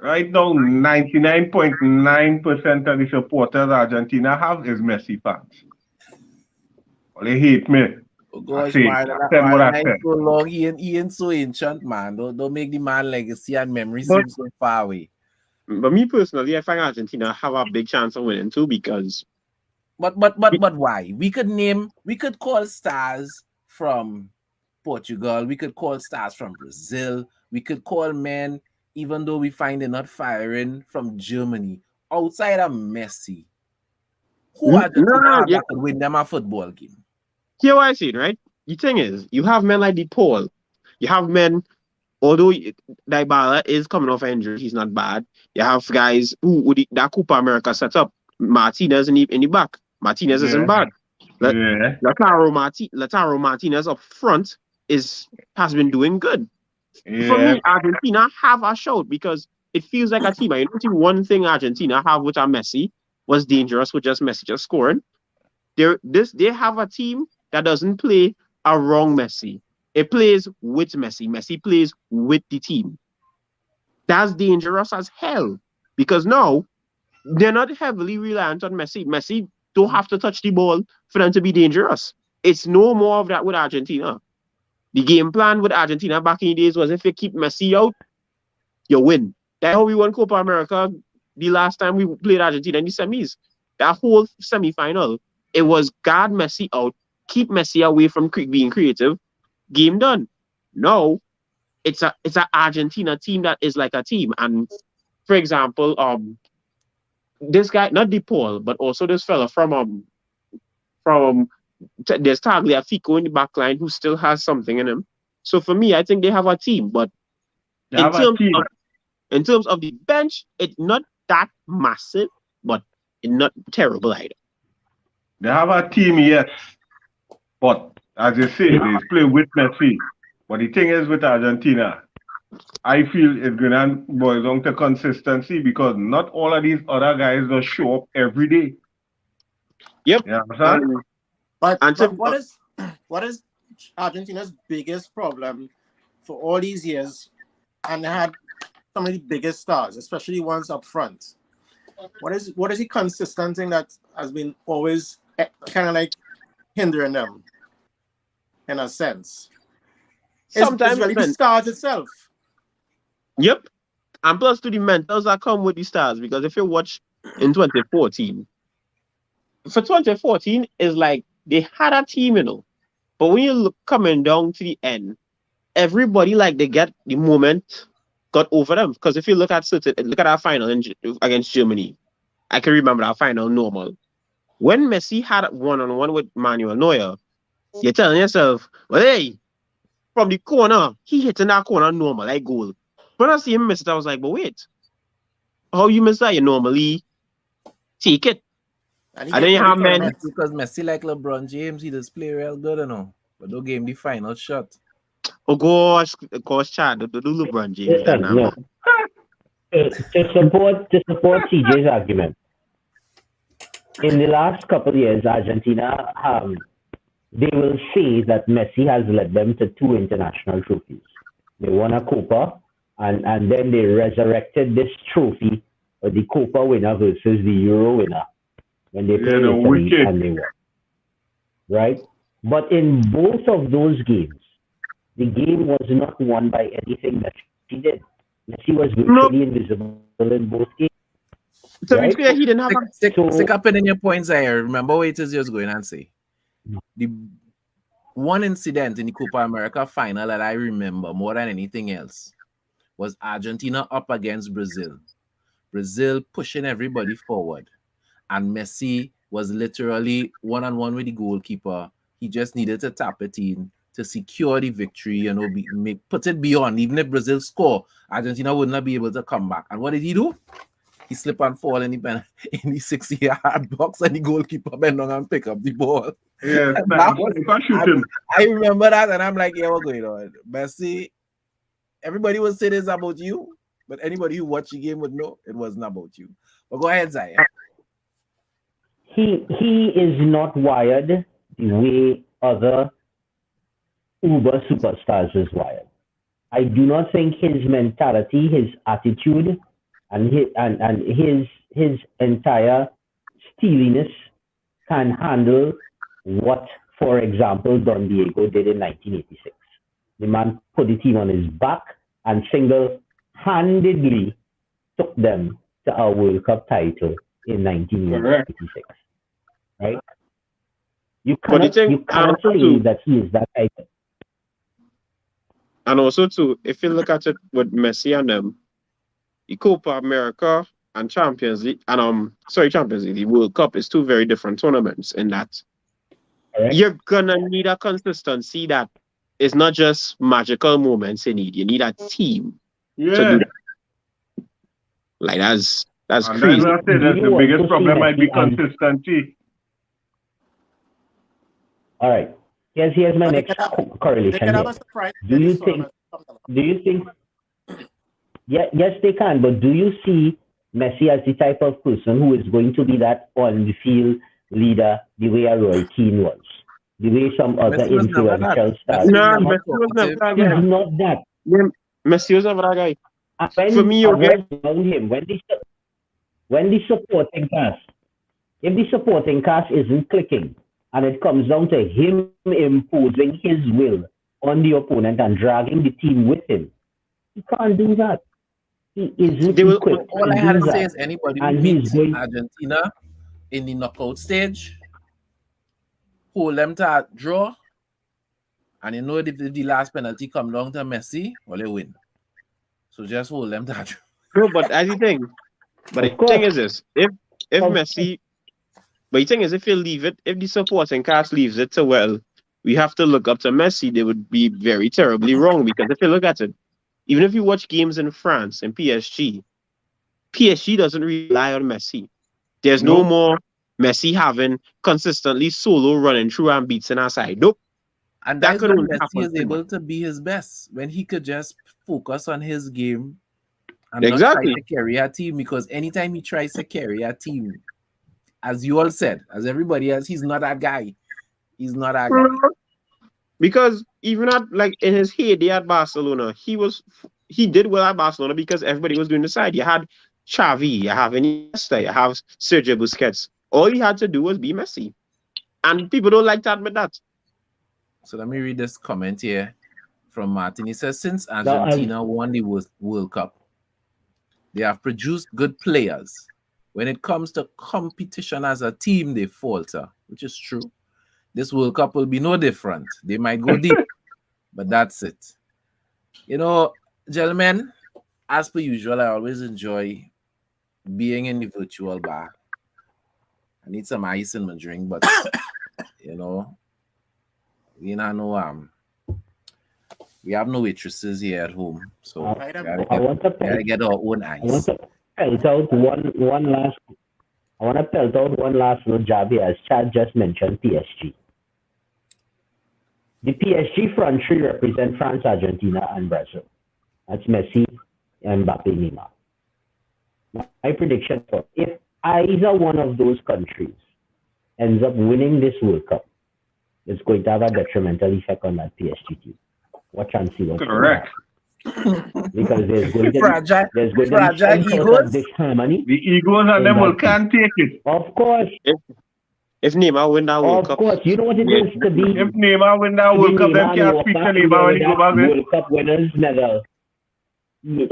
Right now, 99.9% of the supporters Argentina have is Messi fans. Well, they hate me. Oh gosh, so long. He ain't so ancient, man. Don't make the man legacy and memory seem so far away. But me personally, I find Argentina have a big chance of winning too because. But why? We could call stars from Portugal. We could call stars from Brazil. We could call men, even though we find they're not firing, from Germany. Outside of Messi, who Argentina that could win them a football game? Here what I see, right? The thing is, you have men like DePaul. You have men, although Dybala is coming off injury, he's not bad. You have guys who that Copa America set up. Martinez in the back. Martinez isn't bad. Lautaro Martinez up front has been doing good. Yeah. For me, Argentina have a shout because it feels like a team. I don't think one thing Argentina have with Messi was dangerous with just Messi just scoring. They have a team that doesn't play around Messi. It plays with Messi. Messi plays with the team. That's dangerous as hell because now they're not heavily reliant on Messi. Messi don't have to touch the ball for them to be dangerous. It's no more of that with Argentina. The game plan with Argentina back in the days was if you keep Messi out, you win. That's how we won Copa America the last time we played Argentina in the semis. That whole semi-final, it was guard Messi out, keep Messi away from being creative, game done. No, it's a Argentina team that is like a team. And for example, this guy, not DePaul, but also this fella there's Tagliafico in the back line who still has something in him. So for me, I think they have a team, but in terms of the bench, it's not that massive, but it's not terrible either. They have a team, yes. But as you say, they play with Messi. But the thing is with Argentina, I feel it's going to boil down to consistency because not all of these other guys will show up every day. Yep. You understand? But what is Argentina's biggest problem for all these years? And they had some of the biggest stars, especially ones up front. What is the consistent thing that has been always kind of like hindering them in a sense? Sometimes it's really the stars itself. Yep. And plus to the mentals that come with the stars, because if you watch in 2014, for 2014 is like they had a team, you know. But when you look coming down to the end, everybody like they get the moment got over them. Because if you look at our final against Germany, I can remember our final normal. When Messi had one-on-one with Manuel Neuer, you're telling yourself, well, hey, from the corner, he hit in that corner normal, like goal. When I see him miss it, I was like, but wait, how you miss that? You normally take it. And then you have men. Because Messi like LeBron James, he does play real good, you know. But don't give him the final shot. Oh gosh, Chad, do LeBron James. Listen, no. To support CJ's argument, in the last couple of years, Argentina, they will say that Messi has led them to 2 international trophies. They won a Copa, and then they resurrected this trophy, the Copa winner versus the Euro winner, when they played Italy and they won. Right? But in both of those games, the game was not won by anything that Messi did. Messi was virtually invisible in both games. So right? He didn't have stick up in your points there. Remember what it is you're going and say. The one incident in the Copa America final that I remember more than anything else was Argentina up against Brazil. Brazil pushing everybody forward. And Messi was literally one-on-one with the goalkeeper. He just needed to tap it in to secure the victory, you know, put it beyond. Even if Brazil score, Argentina would not be able to come back. And what did he do? He slip and fall in the 60-yard box, and the goalkeeper bend down and pick up the ball. Yeah, I remember that, and I'm like, yeah, what's going on? Messi, everybody would say this about you, but anybody who watched the game would know it wasn't about you. But go ahead, Zaya. He is not wired the way other uber superstars is wired. I do not think his mentality, his attitude, and his entire steeliness can handle what, for example, Don Diego did in 1986. The man put the team on his back and single-handedly took them to our World Cup title in 1986. Right? You cannot believe that he is that type. And also, too, if you look at it with Messi and them, the Copa America and Champions League, and Champions League, the World Cup is 2 very different tournaments in that you're gonna need a consistency that is not just magical moments you need. You need a team to do that. Like that's crazy. That's the biggest problem might be consistency. All right. Here's my next correlation. Do you think? Yes, they can. But do you see Messi as the type of person who is going to be that on-the-field leader, the way a Roy Keane was, the way some other influential stars? No, Messi was never that guy. He's not that. Messi was never that guy. For me, around him, when the supporting cast, if the supporting cast isn't clicking, and it comes down to him imposing his will on the opponent and dragging the team with him, he can't do that. He isn't equipped. All I had to say is anybody who beats Argentina in the knockout stage, hold them to a draw, And you know if the last penalty come down to Messi, well, they win. So just hold them that. No, but as you think. But Of the course. thing is this: if Of- Messi, but the thing is, if you leave it, if the supporting cast leaves it so well, we have to look up to Messi. They would be very terribly wrong because if you look at it, even if you watch games in France and PSG doesn't rely on Messi. There's no Nope. more Messi having consistently solo running through and beats in our side. Nope. And That that's could when only Messi happen is to able Neymar. to be his best, when he could just focus on his game and Exactly. not try to carry a team. Because anytime he tries to carry a team, as you all said, as everybody else, he's not that guy. He's not that guy. Because even at like in his heyday at Barcelona, he did well at Barcelona because everybody was doing the side. You had Xavi, you have Iniesta, you have Sergio Busquets. All he had to do was be Messi, and people don't like to admit that. So let me read this comment here from Martin. He says, since Now, Argentina won the World Cup, they have produced good players. When it comes to competition as a team, they falter, which is true. This World Cup will be no different. They might go deep, but that's it. You know, gentlemen, as per usual, I always enjoy being in the virtual bar. I need some ice in my drink, but you know, we not know we have no waitresses here at home, so Right, we I'm- I want to gotta get our own I want ice. to pelt out one last. I want to pelt out one last little jab here, as Chad just mentioned PSG. The PSG front three represent France, Argentina, and Brazil. That's Messi, Mbappe, Neymar. My prediction for if either one of those countries ends up winning this World Cup, it's going to have a detrimental effect on that PSG team. Watch and see what's going to Correct. happen. Because there's going to Fragile, be some fragile sort egos. of disharmony. The egos and them will can't take it. Of course, If Neymar win that World of Cup, course. You know what it Yeah. is to be If Neymar win that World Cup, them can't speak to Neymar when he go back there. World Cup winners medal.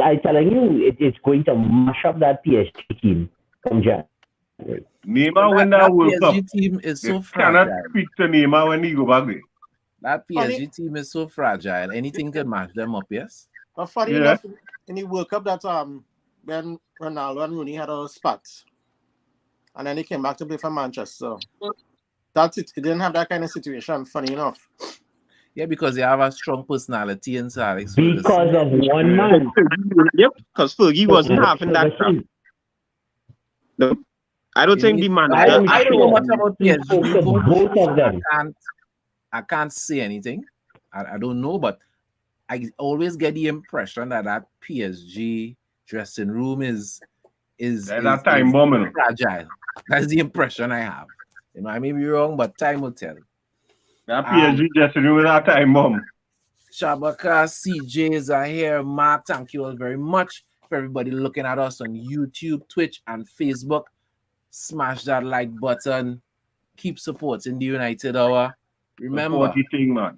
I'm telling you, it's going to mash up that PSG team come January. Neymar win that World Cup. PSG team is They so cannot fragile. speak to Neymar when he go back there. That PSG team is so fragile. Anything can mash them up, yes? But funny Yeah. enough, in the World Cup that when Ronaldo and Rooney had a spat, and then they came back to play for Manchester. That's it. It didn't have that kind of situation. Funny enough. Yeah, because they have a strong personality in Sir Alex Ferguson. Because of one man. yep, because Fergie wasn't having that crap. No, I don't think the manager. I don't know much about He PSG. spoke to both of them. I can't say anything. I don't know, but I always get the impression that PSG dressing room is That time bombing. fragile. That's the impression I have. You know, I may be wrong, but time will tell. That PSG just doing that time bomb. Shabaka, CJs are here. Mark, thank you all very much for everybody looking at us on YouTube, Twitch, and Facebook. Smash that like button. Keep supporting the United Hour. Remember, What you think, man?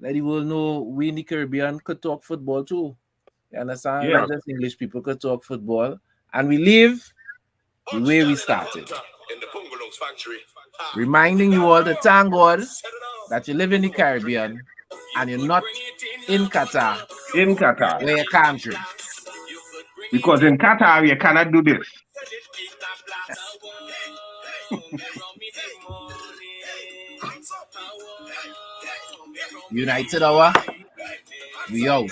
let you all know we in the Caribbean could talk football too. You understand? Yeah. Not just English people could talk football. And we live the way we started. In the Pungalos factory. Reminding you all to thank God that you live in the Caribbean and you're not in Qatar, In Qatar. where you can't drink. Because in Qatar, you cannot do this. United Hour, we out.